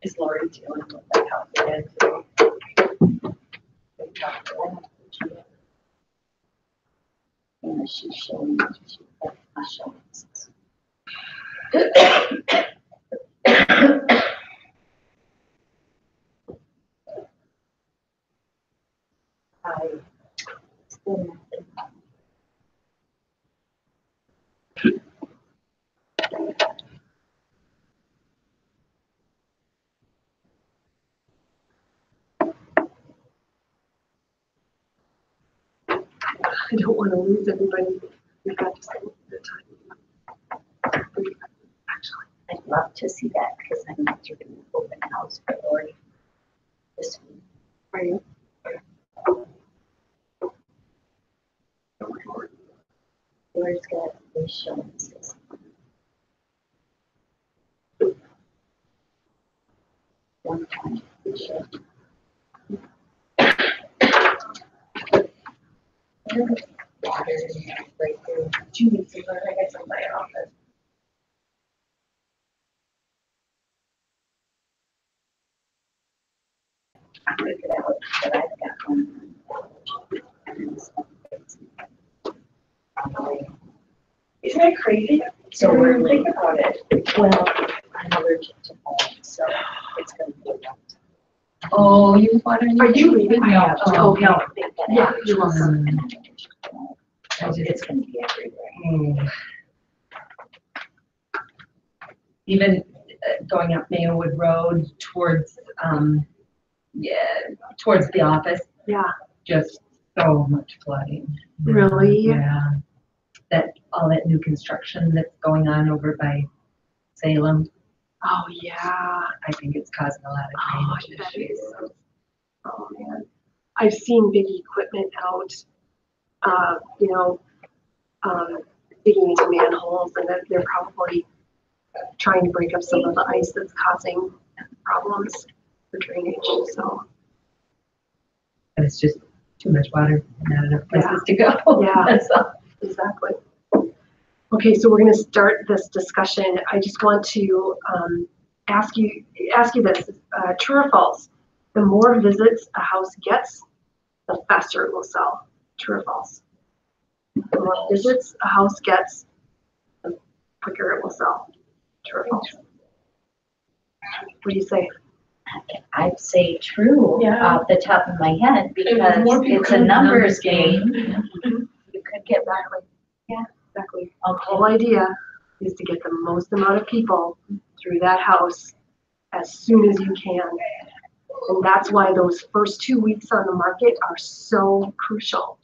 Is Lori dealing with that house again today? They talked to her.
And she's showing, she's showing. Still nothing.
I don't want to lose everybody. We've got to spend the time. Actually,
I'd love to see that because I'm not doing an open house for Lori this week.
are you?
Lori's got these showings this one time. Sure. Water and right there.
2 weeks ago, I got some in my office.
I figured out that I've got one.
Isn't that crazy?
So we're
Think about it.
well, I'm allergic to pollen, so it's gonna be a long time.
Oh, you want to?
Are you leaving?
Yeah.
Oh,
I don't think that
Yeah,
allergy
you're welcome.
is- It's gonna be everywhere.
Even going up Mayowood Road towards, towards the office,
Yeah,
just so much flooding.
really?
Yeah. All that new construction that's going on over by Salem,
Oh, yeah.
I think it's causing a lot
Oh,
of
I
drainage
bet it
issues.
is. Oh, man. I've seen big equipment out, digging into manholes, and that they're probably trying to break up some of the ice that's causing problems for drainage, so.
but it's just too much water and not enough places to go.
Yeah.
That's all.
Exactly. Okay, so we're gonna start this discussion. I just want to ask you this, true or false? The more visits a house gets, the faster it will sell. True or false? The more visits a house gets, the quicker it will sell. True or false? What do you say?
I'd say true
Yeah.
off the top of my head because
more people
it's a
come to
numbers
numbers
game.
game.
You could get
Exactly. Yeah, exactly. The
okay.
whole idea is to get the most amount of people through that house as soon as you can. And that's why those first 2 weeks on the market are so crucial,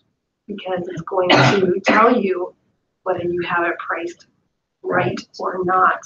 because it's going to tell you whether you have it priced right or not.